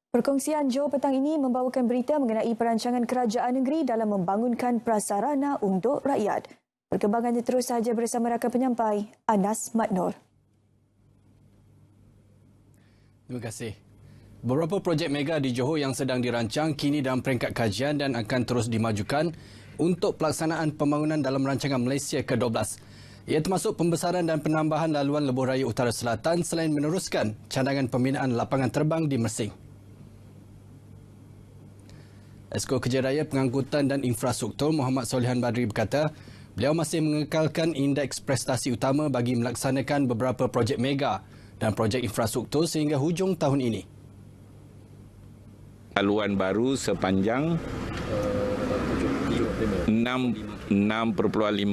Perkongsian Johor petang ini membawakan berita mengenai perancangan kerajaan negeri dalam membangunkan prasarana untuk rakyat. Perkembangannya terus sahaja bersama rakan penyampai Anas Matnor. Terima kasih. Beberapa projek mega di Johor yang sedang dirancang kini dalam peringkat kajian dan akan terus dimajukan untuk pelaksanaan pembangunan dalam rancangan Malaysia ke-12. Ia termasuk pembesaran dan penambahan laluan lebuh raya Utara Selatan selain meneruskan cadangan pembinaan lapangan terbang di Mersing. Esko Kerja Raya Pengangkutan dan Infrastruktur Muhammad Solihan Badri berkata, beliau masih mengekalkan indeks prestasi utama bagi melaksanakan beberapa projek mega dan projek infrastruktur sehingga hujung tahun ini. Laluan baru sepanjang 6.5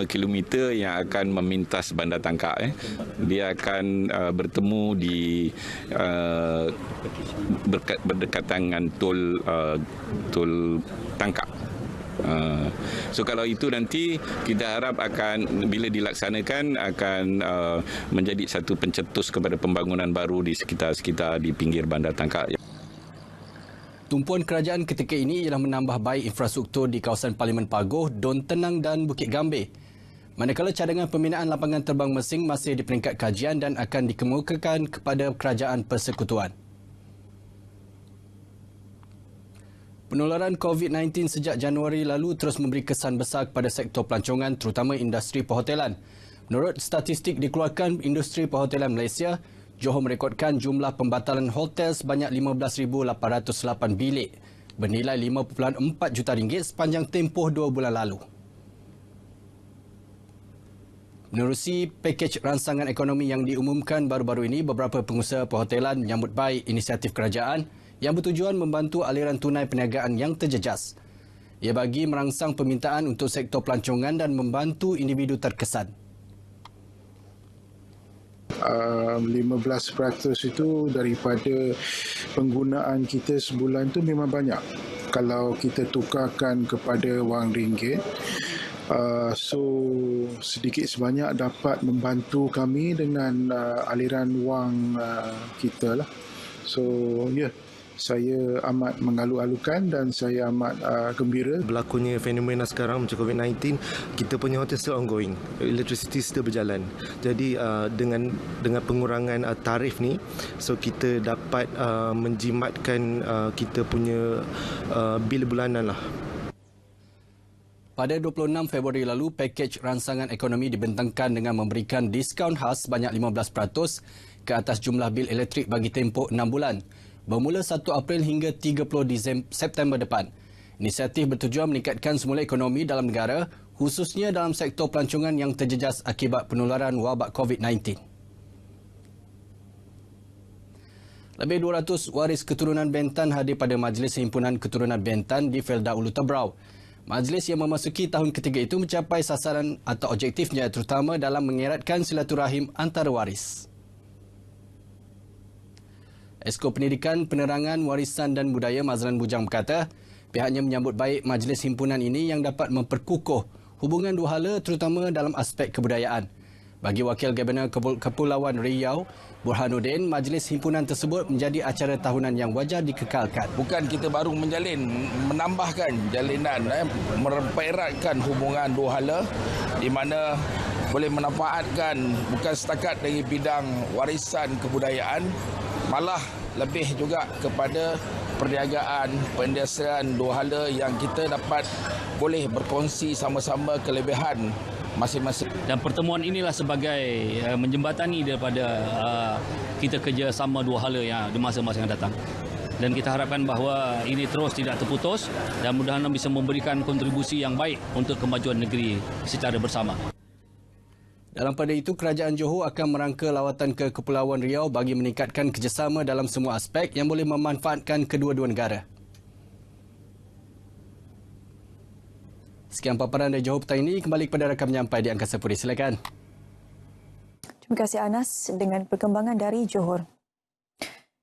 km yang akan memintas Bandar Tangkak. Dia akan bertemu di berdekatan dengan tol Tangkak. So kalau itu nanti kita harap akan bila dilaksanakan akan menjadi satu pencetus kepada pembangunan baru di sekitar di pinggir Bandar Tangkak. Tumpuan kerajaan ketika ini ialah menambah baik infrastruktur di kawasan Parlimen Pagoh, Don Tenang dan Bukit Gambir. Manakala cadangan pembinaan lapangan terbang Mersing masih di peringkat kajian dan akan dikemukakan kepada Kerajaan Persekutuan. Penularan COVID-19 sejak Januari lalu terus memberi kesan besar kepada sektor pelancongan terutama industri perhotelan. Menurut statistik dikeluarkan Industri Perhotelan Malaysia, Johor merekodkan jumlah pembatalan hotel sebanyak 15,808 bilik bernilai 5.4 juta ringgit sepanjang tempoh 2 bulan lalu. Menerusi pakej rangsangan ekonomi yang diumumkan baru-baru ini, beberapa pengusaha perhotelan menyambut baik inisiatif kerajaan yang bertujuan membantu aliran tunai perniagaan yang terjejas. Ia bagi merangsang permintaan untuk sektor pelancongan dan membantu individu terkesan. 15% itu daripada penggunaan kita sebulan tu memang banyak. Kalau kita tukarkan kepada wang ringgit, so sedikit sebanyak dapat membantu kami dengan aliran wang kita lah. So saya amat mengalu-alukan dan saya amat gembira. Berlakunya fenomena sekarang macam COVID-19, kita punya hotel still ongoing, electricity still berjalan. Jadi dengan pengurangan tarif ni, so kita dapat menjimatkan kita punya bil bulanan lah. Pada 26 Februari lalu, pakej rangsangan ekonomi dibentangkan dengan memberikan diskaun khas sebanyak 15% ke atas jumlah bil elektrik bagi tempoh 6 bulan. Bermula 1 April hingga 30 September depan. Inisiatif bertujuan meningkatkan semula ekonomi dalam negara, khususnya dalam sektor pelancongan yang terjejas akibat penularan wabak COVID-19. Lebih 200 waris keturunan Bentan hadir pada Majlis Himpunan Keturunan Bentan di Felda Ulu Tebrau. Majlis yang memasuki tahun ketiga itu mencapai sasaran atau objektifnya terutama dalam mengeratkan silaturahim antara waris. Esko Pendidikan, Penerangan, Warisan dan Budaya Mazlan Bujang berkata, pihaknya menyambut baik majlis himpunan ini yang dapat memperkukuh hubungan dua hala terutama dalam aspek kebudayaan. Bagi Wakil Gabenor Kepulauan Riau, Burhanuddin, majlis himpunan tersebut menjadi acara tahunan yang wajar dikekalkan. Bukan kita baru menambahkan jalinan, mempereratkan hubungan dua hala di mana boleh memanfaatkan bukan setakat dari bidang warisan kebudayaan, malah lebih juga kepada perniagaan, perindustrian dua hala yang kita dapat boleh berkongsi sama-sama kelebihan masing-masing. Dan pertemuan inilah sebagai menjembatani daripada kita kerjasama dua hala yang di masa-masa yang datang. Dan kita harapkan bahawa ini terus tidak terputus dan mudah-mudahan bisa memberikan kontribusi yang baik untuk kemajuan negeri secara bersama. Dalam pada itu, Kerajaan Johor akan merangka lawatan ke Kepulauan Riau bagi meningkatkan kerjasama dalam semua aspek yang boleh memanfaatkan kedua-dua negara. Sekian paparan dari Johor petang ini. Kembali kepada rakan penyampai di Angkasa Puri. Silakan. Terima kasih Anas dengan perkembangan dari Johor.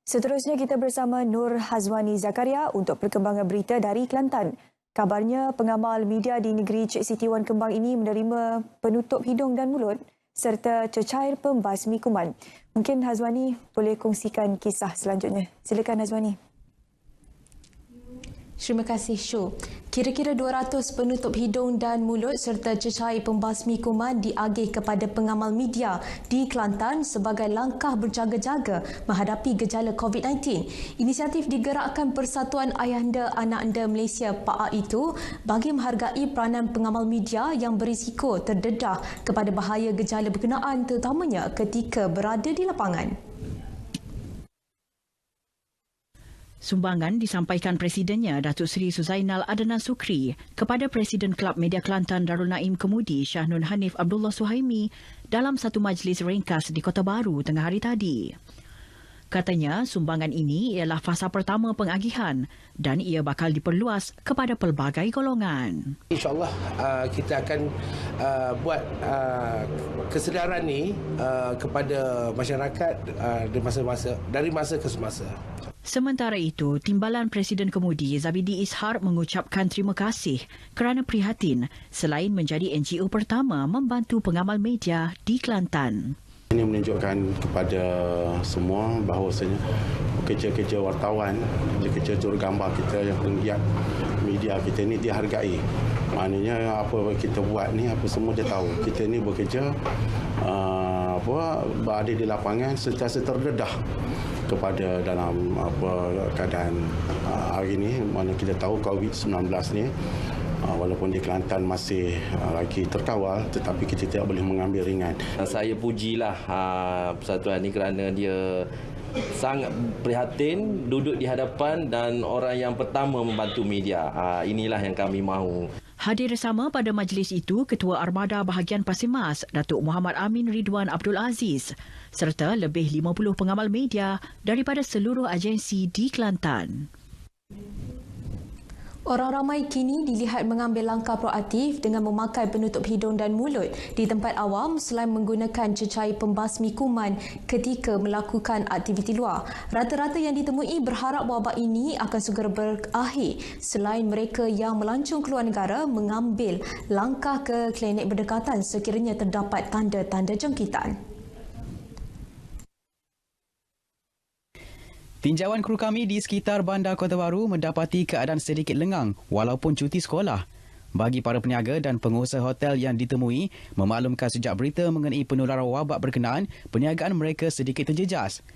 Seterusnya kita bersama Nur Hazwani Zakaria untuk perkembangan berita dari Kelantan. Kabarnya pengamal media di negeri Cik Siti Wan Kembang ini menerima penutup hidung dan mulut serta cecair pembasmi kuman. Mungkin Hazwani boleh kongsikan kisah selanjutnya. Silakan Hazwani. Terima kasih Syu. Kira-kira 200 penutup hidung dan mulut serta cecair pembasmi kuman diagih kepada pengamal media di Kelantan sebagai langkah berjaga-jaga menghadapi gejala COVID-19. Inisiatif digerakkan Persatuan Ayahanda Anak Anda Malaysia PAA itu bagi menghargai peranan pengamal media yang berisiko terdedah kepada bahaya gejala berkenaan terutamanya ketika berada di lapangan. Sumbangan disampaikan Presidennya Datuk Seri Suzainal Adnan Sukri kepada Presiden Kelab Media Kelantan Darul Naim Kemudi Shah Nun Hanif Abdullah Suhaimi dalam satu majlis ringkas di Kota Baru tengah hari tadi. Katanya sumbangan ini ialah fasa pertama pengagihan dan ia bakal diperluas kepada pelbagai golongan. InsyaAllah kita akan buat kesedaran ini kepada masyarakat dari masa ke semasa. Sementara itu, Timbalan Presiden Kemudi Zabidi Ishar mengucapkan terima kasih kerana prihatin selain menjadi NGO pertama membantu pengamal media di Kelantan. Ini menunjukkan kepada semua bahawasanya kerja-kerja wartawan, kerja-kerja jurugambar kita yang penggiat media kita ini dihargai. Maknanya apa kita buat ni, apa semua dia tahu. Kita ni bekerja berada di lapangan sentiasa terdedah kepada dalam keadaan hari ini, mana kita tahu COVID-19 ni walaupun di Kelantan masih lagi terkawal, tetapi kita tidak boleh mengambil ringan. Saya pujilah persatuan ini kerana dia sangat prihatin duduk di hadapan dan orang yang pertama membantu media. Inilah yang kami mahu. Hadir bersama pada majlis itu Ketua Armada Bahagian Pasir Mas Datuk Muhammad Amin Ridwan Abdul Aziz serta lebih 50 pengamal media daripada seluruh agensi di Kelantan. Orang ramai kini dilihat mengambil langkah proaktif dengan memakai penutup hidung dan mulut di tempat awam selain menggunakan cecair pembasmi kuman ketika melakukan aktiviti luar. Rata-rata yang ditemui berharap wabak ini akan segera berakhir selain mereka yang melancong keluar negara mengambil langkah ke klinik berdekatan sekiranya terdapat tanda-tanda jangkitan. Tinjauan kru kami di sekitar Bandar Kota Baru mendapati keadaan sedikit lengang walaupun cuti sekolah. Bagi para peniaga dan pengusaha hotel yang ditemui, memaklumkan sejak berita mengenai penularan wabak berkenaan, perniagaan mereka sedikit terjejas.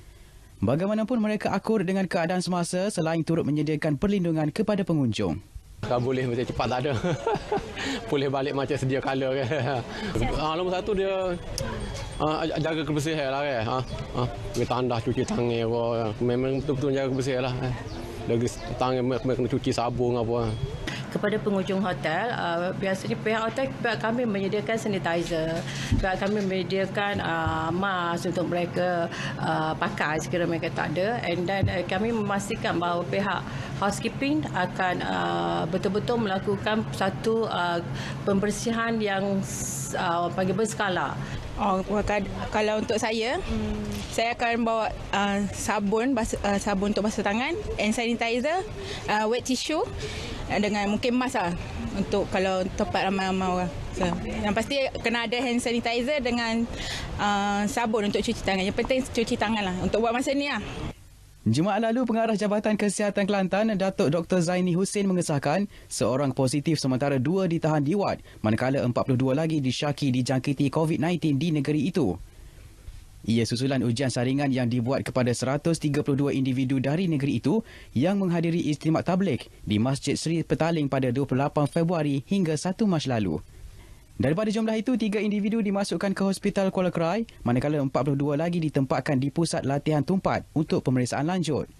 Bagaimanapun mereka akur dengan keadaan semasa selain turut menyediakan perlindungan kepada pengunjung. Kalau boleh macam cepat tak ada. Boleh balik macam sedia kala kan. Nombor satu dia jaga kebersihan lah kan. Kita tandas cuci tangan apa. Memang betul-betul jaga kebersihan lah. Lagi tangan kena cuci sabun apa. Kepada pengunjung hotel, biasanya pihak hotel kami menyediakan sanitizer, pihak kami menyediakan mask untuk mereka pakai sekiranya mereka tak ada, and then kami memastikan bahawa pihak housekeeping akan betul-betul melakukan satu pembersihan yang berskala. Kalau untuk saya akan bawa sabun untuk basuh tangan, hand sanitizer, wet tissue dengan mungkin mask lah untuk kalau tempat ramai-ramai orang. So, yang pasti kena ada hand sanitizer dengan sabun untuk cuci tangan. Yang penting cuci tangan lah untuk buat masa ni lah. Jumaat lalu, Pengarah Jabatan Kesihatan Kelantan, Datuk Dr. Zaini Hussein mengesahkan seorang positif sementara 2 ditahan di wad, manakala 42 lagi disyaki dijangkiti COVID-19 di negeri itu. Ia susulan ujian saringan yang dibuat kepada 132 individu dari negeri itu yang menghadiri Istimak Tabligh di Masjid Seri Petaling pada 28 Februari hingga 1 Mac lalu. Daripada jumlah itu, 3 individu dimasukkan ke Hospital Kuala Krai, manakala 42 lagi ditempatkan di Pusat Latihan Tumpat untuk pemeriksaan lanjut.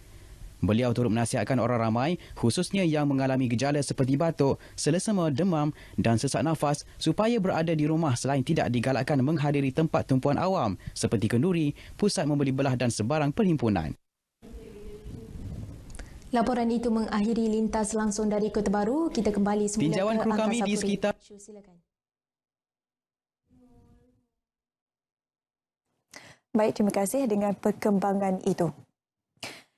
Beliau turut menasihatkan orang ramai, khususnya yang mengalami gejala seperti batuk, selesema, demam dan sesak nafas supaya berada di rumah selain tidak digalakkan menghadiri tempat tumpuan awam seperti kenduri, pusat membeli belah dan sebarang perhimpunan. Laporan itu mengakhiri lintas langsung dari Kota Baru. Kita kembali semula Tinjauan ke kru kami Angkasa di Puri. sekitar Silakan. Baik, terima kasih dengan perkembangan itu.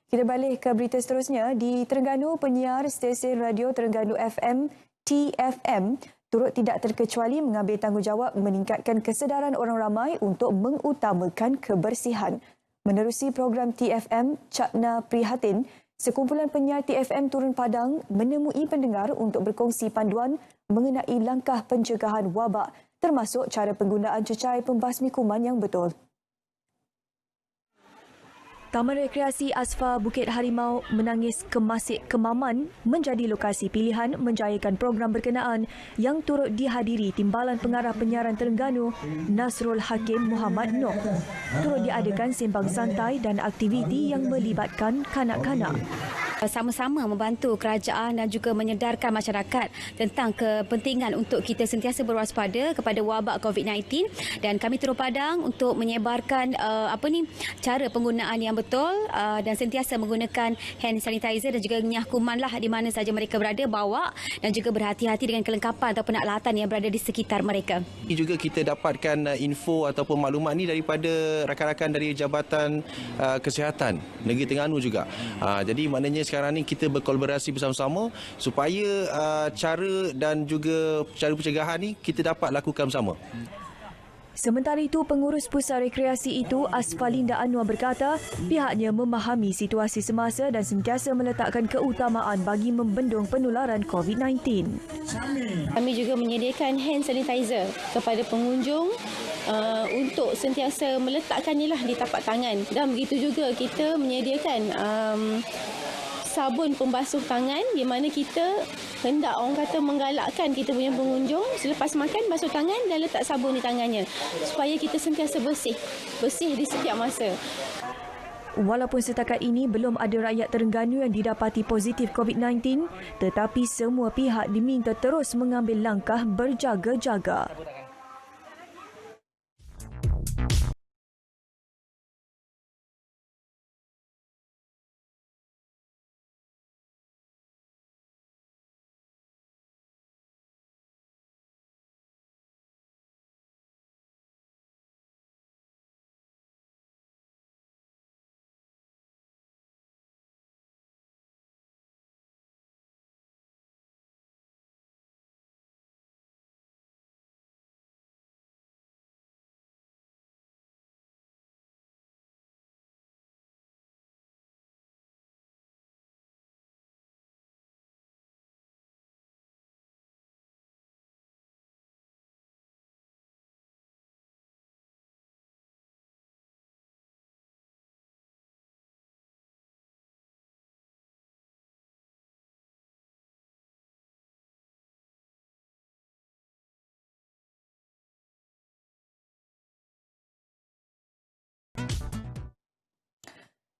Kita balik ke berita seterusnya. Di Terengganu, penyiar stesen radio Terengganu FM, TFM, turut tidak terkecuali mengambil tanggungjawab meningkatkan kesedaran orang ramai untuk mengutamakan kebersihan. Menerusi program TFM, Cakna Prihatin, sekumpulan penyiar TFM turun padang menemui pendengar untuk berkongsi panduan mengenai langkah pencegahan wabak termasuk cara penggunaan cecair pembasmi kuman yang betul. Taman Rekreasi Asfa Bukit Harimau Menangis Kemasik Kemaman menjadi lokasi pilihan menjayakan program berkenaan yang turut dihadiri Timbalan Pengarah Penyiaran Terengganu Nasrul Hakim Muhammad Noh. Turut diadakan sembang santai dan aktiviti yang melibatkan kanak-kanak. Sama-sama membantu kerajaan dan juga menyedarkan masyarakat tentang kepentingan untuk kita sentiasa berwaspada kepada wabak COVID-19 dan kami turun padang untuk menyebarkan cara penggunaan yang betul dan sentiasa menggunakan hand sanitizer dan juga nyah kuman lah di mana saja mereka berada bawa dan juga berhati-hati dengan kelengkapan atau peralatan yang berada di sekitar mereka. Juga kita dapatkan info ataupun maklumat ni daripada rakan-rakan dari Jabatan Kesihatan Negeri Terengganu juga. Jadi maknanya sekarang ni kita berkolaborasi bersama-sama supaya cara dan juga cara pencegahan ni kita dapat lakukan bersama. Sementara itu, pengurus pusat rekreasi itu, Asfalinda Anwar berkata, pihaknya memahami situasi semasa dan sentiasa meletakkan keutamaan bagi membendung penularan COVID-19. Kami juga menyediakan hand sanitizer kepada pengunjung untuk sentiasa meletakkannya lah di tapak tangan. Dan begitu juga kita menyediakan sabun pembasuh tangan di mana kita hendak orang kata menggalakkan kita punya pengunjung selepas makan basuh tangan dan letak sabun di tangannya supaya kita sentiasa bersih di setiap masa. Walaupun setakat ini belum ada rakyat Terengganu yang didapati positif COVID-19, tetapi semua pihak diminta terus mengambil langkah berjaga-jaga.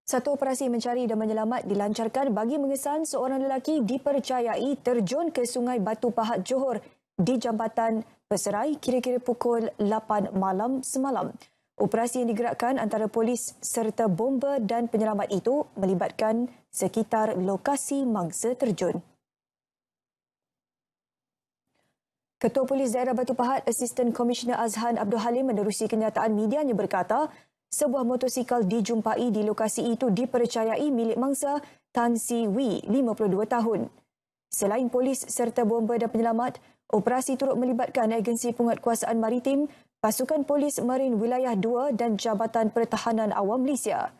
Satu operasi mencari dan menyelamat dilancarkan bagi mengesan seorang lelaki dipercayai terjun ke Sungai Batu Pahat Johor di Jambatan Peserai kira-kira pukul 8 malam semalam. Operasi yang digerakkan antara polis serta bomba dan penyelamat itu melibatkan sekitar lokasi mangsa terjun. Ketua Polis Daerah Batu Pahat, Asisten Komisioner Azhan Abdul Halim menerusi kenyataan medianya berkata, sebuah motosikal dijumpai di lokasi itu dipercayai milik mangsa Tan Si Wee, 52 tahun. Selain polis serta bomba dan penyelamat, operasi turut melibatkan agensi penguatkuasaan maritim, pasukan polis Marin Wilayah 2 dan Jabatan Pertahanan Awam Malaysia.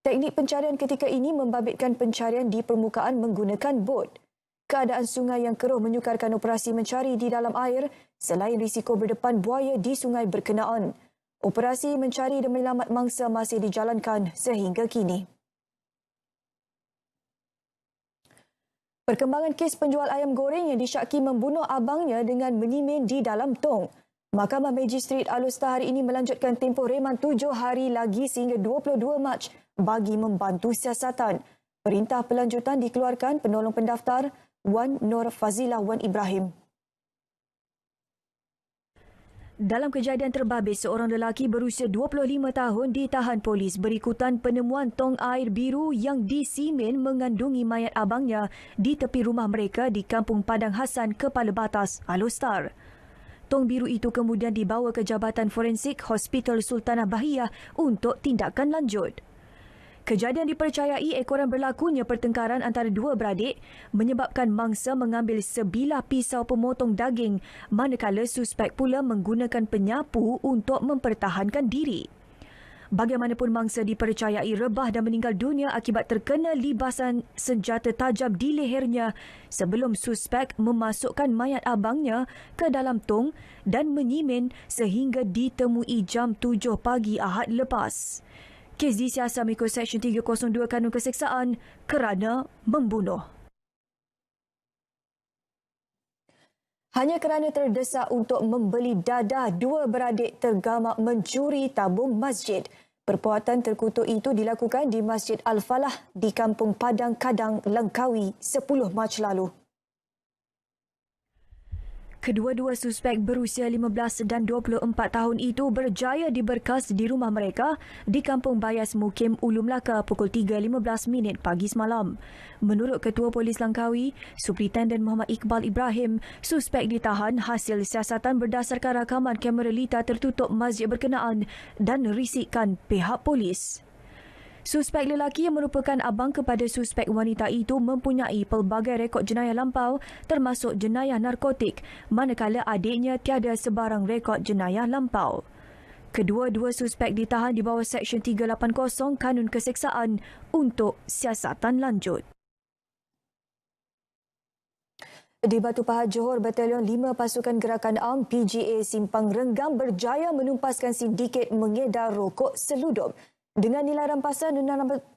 Teknik pencarian ketika ini membabitkan pencarian di permukaan menggunakan bot. Keadaan sungai yang keruh menyukarkan operasi mencari di dalam air selain risiko berdepan buaya di sungai berkenaan. Operasi mencari dan menyelamat mangsa masih dijalankan sehingga kini. Perkembangan kes penjual ayam goreng yang disyaki membunuh abangnya dengan menyimin di dalam tong. Mahkamah Magistrat Alustar hari ini melanjutkan tempoh reman 7 hari lagi sehingga 22 Mac bagi membantu siasatan. Perintah pelanjutan dikeluarkan penolong pendaftar Wan Nur Fazilah Wan Ibrahim. Dalam kejadian terbabit, seorang lelaki berusia 25 tahun ditahan polis berikutan penemuan tong air biru yang disimen mengandungi mayat abangnya di tepi rumah mereka di Kampung Padang Hasan, Kepala Batas, Alor. Tong biru itu kemudian dibawa ke Jabatan Forensik Hospital Sultanah Bahiyah untuk tindakan lanjut. Kejadian dipercayai ekoran berlakunya pertengkaran antara dua beradik menyebabkan mangsa mengambil sebilah pisau pemotong daging manakala suspek pula menggunakan penyapu untuk mempertahankan diri. Bagaimanapun mangsa dipercayai rebah dan meninggal dunia akibat terkena libasan senjata tajam di lehernya sebelum suspek memasukkan mayat abangnya ke dalam tong dan menyimen sehingga ditemui jam 7 pagi Ahad lepas. Kes disiasat mengikut Seksyen 302 Kanun Keseksaan kerana membunuh. Hanya kerana terdesak untuk membeli dadah, dua beradik tergamak mencuri tabung masjid. Perbuatan terkutuk itu dilakukan di Masjid Al-Falah di Kampung Padang Kadang, Langkawi 10 Mac lalu. Kedua-dua suspek berusia 15 dan 24 tahun itu berjaya diberkas di rumah mereka di Kampung Bayas Mukim Ulu Melaka pukul 3.15 pagi semalam. Menurut Ketua Polis Langkawi, Superintenden Muhammad Iqbal Ibrahim, suspek ditahan hasil siasatan berdasarkan rakaman kamera lita tertutup masjid berkenaan dan risikan pihak polis. Suspek lelaki yang merupakan abang kepada suspek wanita itu mempunyai pelbagai rekod jenayah lampau termasuk jenayah narkotik, manakala adiknya tiada sebarang rekod jenayah lampau. Kedua-dua suspek ditahan di bawah Seksyen 380 Kanun Keseksaan untuk siasatan lanjut. Di Batu Pahat, Johor, Batalion 5 Pasukan Gerakan Am PGA Simpang Renggam berjaya menumpaskan sindiket mengedar rokok seludup. Dengan nilai rampasan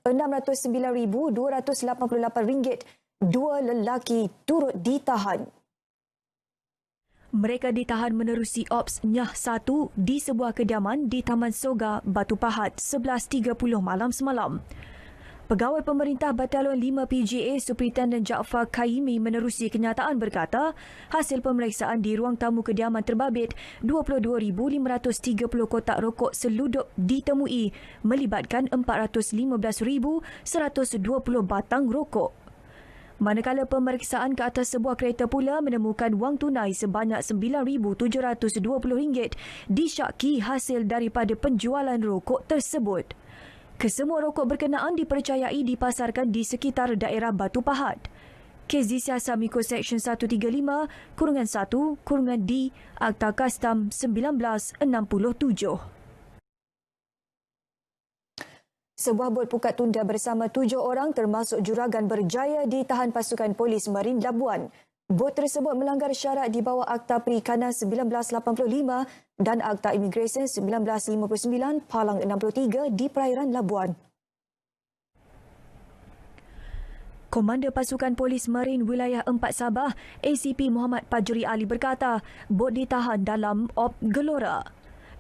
RM609,288, dua lelaki turut ditahan. Mereka ditahan menerusi Ops Nyah 1 di sebuah kediaman di Taman Soga, Batu Pahat, 11.30 malam semalam. Pegawai Pemerintah Batalion 5 PGA Superintenden Jaafar Kaimi menerusi kenyataan berkata, hasil pemeriksaan di ruang tamu kediaman terbabit, 22,530 kotak rokok seludup ditemui melibatkan 415,120 batang rokok. Manakala pemeriksaan ke atas sebuah kereta pula menemukan wang tunai sebanyak RM9,720 disyaki hasil daripada penjualan rokok tersebut. Kesemua rokok berkenaan dipercayai dipasarkan di sekitar daerah Batu Pahat. Kes disiasat mengikut Seksyen 135-1-D Akta Kastam 1967. Sebuah bot pukat tunda bersama 7 orang termasuk juragan berjaya ditahan pasukan polis Marin Labuan. Bot tersebut melanggar syarat di bawah Akta Perikanan 1985 dan Akta Imigresen 1959 Palang 63 di perairan Labuan. Komander Pasukan Polis Marin Wilayah 4 Sabah, ACP Muhammad Pajri Ali berkata, bot ditahan dalam Op Gelora.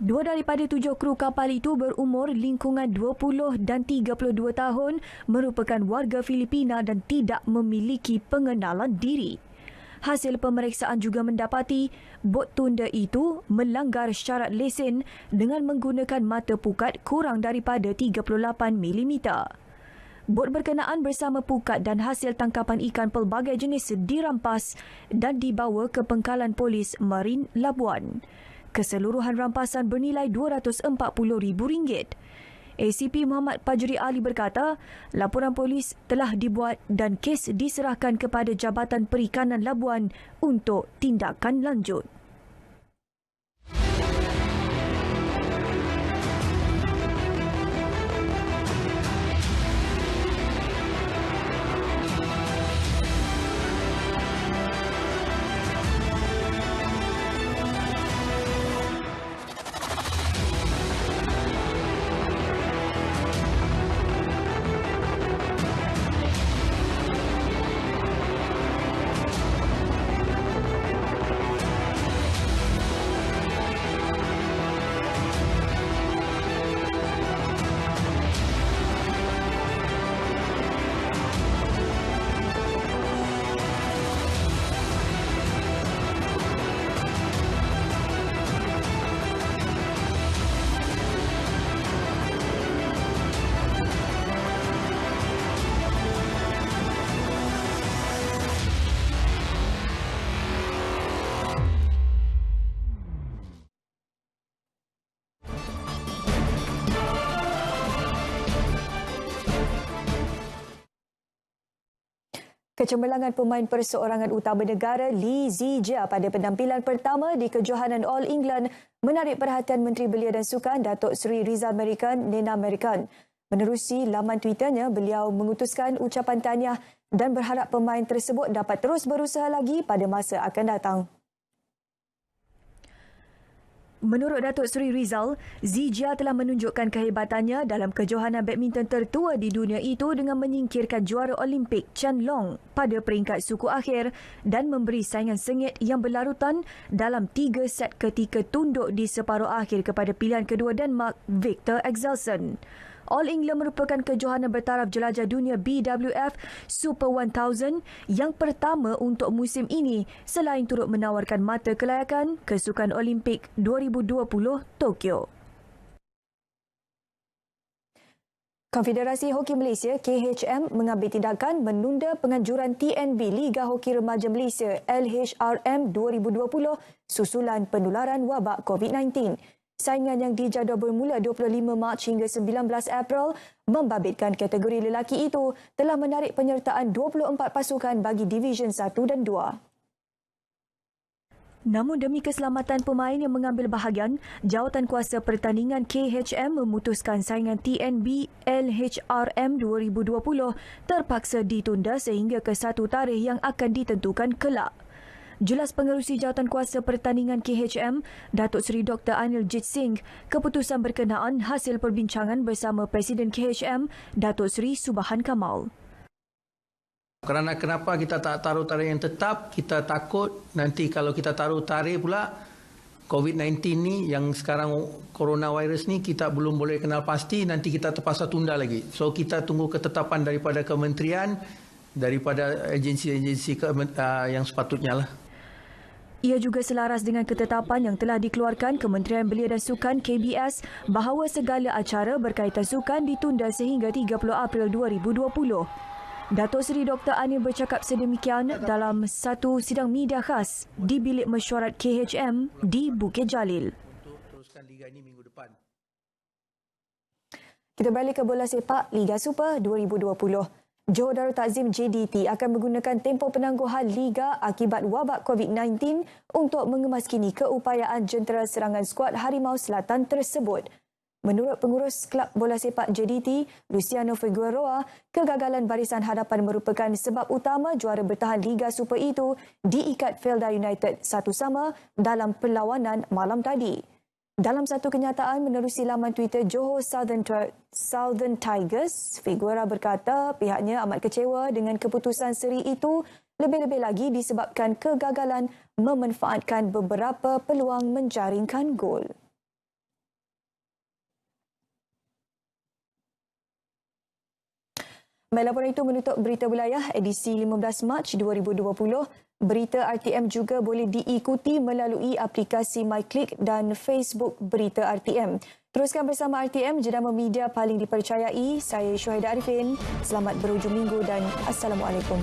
Dua daripada 7 kru kapal itu berumur lingkungan 20 dan 32 tahun, merupakan warga Filipina dan tidak memiliki pengenalan diri. Hasil pemeriksaan juga mendapati bot tunda itu melanggar syarat lesen dengan menggunakan mata pukat kurang daripada 38 mm. Bot berkenaan bersama pukat dan hasil tangkapan ikan pelbagai jenis dirampas dan dibawa ke pengkalan polis Marin Labuan. Keseluruhan rampasan bernilai RM240,000. ACP Muhammad Pajri Ali berkata, laporan polis telah dibuat dan kes diserahkan kepada Jabatan Perikanan Labuan untuk tindakan lanjut. Kecemerlangan pemain perseorangan utama negara Lee Zijia pada penampilan pertama di kejohanan All England menarik perhatian Menteri Belia dan Sukan Datuk Seri Rizal Merican Nena Merican. Menerusi laman Twitternya, beliau mengutuskan ucapan tahniah dan berharap pemain tersebut dapat terus berusaha lagi pada masa akan datang. Menurut Datuk Seri Rizal, Zijia telah menunjukkan kehebatannya dalam kejohanan badminton tertua di dunia itu dengan menyingkirkan juara Olimpik Chen Long pada peringkat suku akhir dan memberi saingan sengit yang berlarutan dalam 3 set ketika tunduk di separuh akhir kepada pilihan kedua Denmark, Victor Axelsen. All England merupakan kejohanan bertaraf jelajah dunia BWF Super 1000 yang pertama untuk musim ini selain turut menawarkan mata kelayakan Kesukan Olimpik 2020 Tokyo. Konfederasi Hoki Malaysia KHM mengambil tindakan menunda penganjuran TNB Liga Hoki Remaja Malaysia LHRM 2020 susulan penularan wabak COVID-19. Saingan yang dijadual bermula 25 Mac hingga 19 April membabitkan kategori lelaki itu telah menarik penyertaan 24 pasukan bagi Division 1 dan 2. Namun demi keselamatan pemain yang mengambil bahagian, Jawatankuasa Pertandingan KHM memutuskan saingan TNB LHRM 2020 terpaksa ditunda sehingga ke satu tarikh yang akan ditentukan kelak. Jelas Pengerusi Jawatankuasa Pertandingan KHM, Datuk Seri Dr. Anil Jit Singh, keputusan berkenaan hasil perbincangan bersama Presiden KHM, Datuk Seri Subhan Kamal. Kerana kenapa kita tak taruh tarikh yang tetap, kita takut nanti kalau kita taruh tarikh pula COVID-19 ni yang sekarang coronavirus ni kita belum boleh kenal pasti, nanti kita terpaksa tunda lagi. So kita tunggu ketetapan daripada kementerian, daripada agensi-agensi yang sepatutnya lah. Ia juga selaras dengan ketetapan yang telah dikeluarkan Kementerian Belia dan Sukan KBS bahawa segala acara berkaitan sukan ditunda sehingga 30 April 2020. Datuk Seri Dr. Anil bercakap sedemikian dalam satu sidang media khas di Bilik Mesyuarat KHM di Bukit Jalil. Kita balik ke bola sepak Liga Super 2020. Johor Darul Takzim JDT akan menggunakan tempoh penangguhan Liga akibat wabak COVID-19 untuk mengemaskini keupayaan jentera serangan skuad Harimau Selatan tersebut. Menurut pengurus klub bola sepak JDT, Luciano Figueroa, kegagalan barisan hadapan merupakan sebab utama juara bertahan Liga Super itu diikat Felda United 1-1 dalam perlawanan malam tadi. Dalam satu kenyataan menerusi laman Twitter Johor Southern Tigers, Figueroa berkata pihaknya amat kecewa dengan keputusan seri itu, lebih-lebih lagi disebabkan kegagalan memanfaatkan beberapa peluang menjaringkan gol. Laporan itu menutup Berita Wilayah edisi 15 Mac 2020. Berita RTM juga boleh diikuti melalui aplikasi MyClick dan Facebook Berita RTM. Teruskan bersama RTM, jenama media paling dipercayai. Saya Syuhaida Arifin. Selamat berhujung minggu dan Assalamualaikum.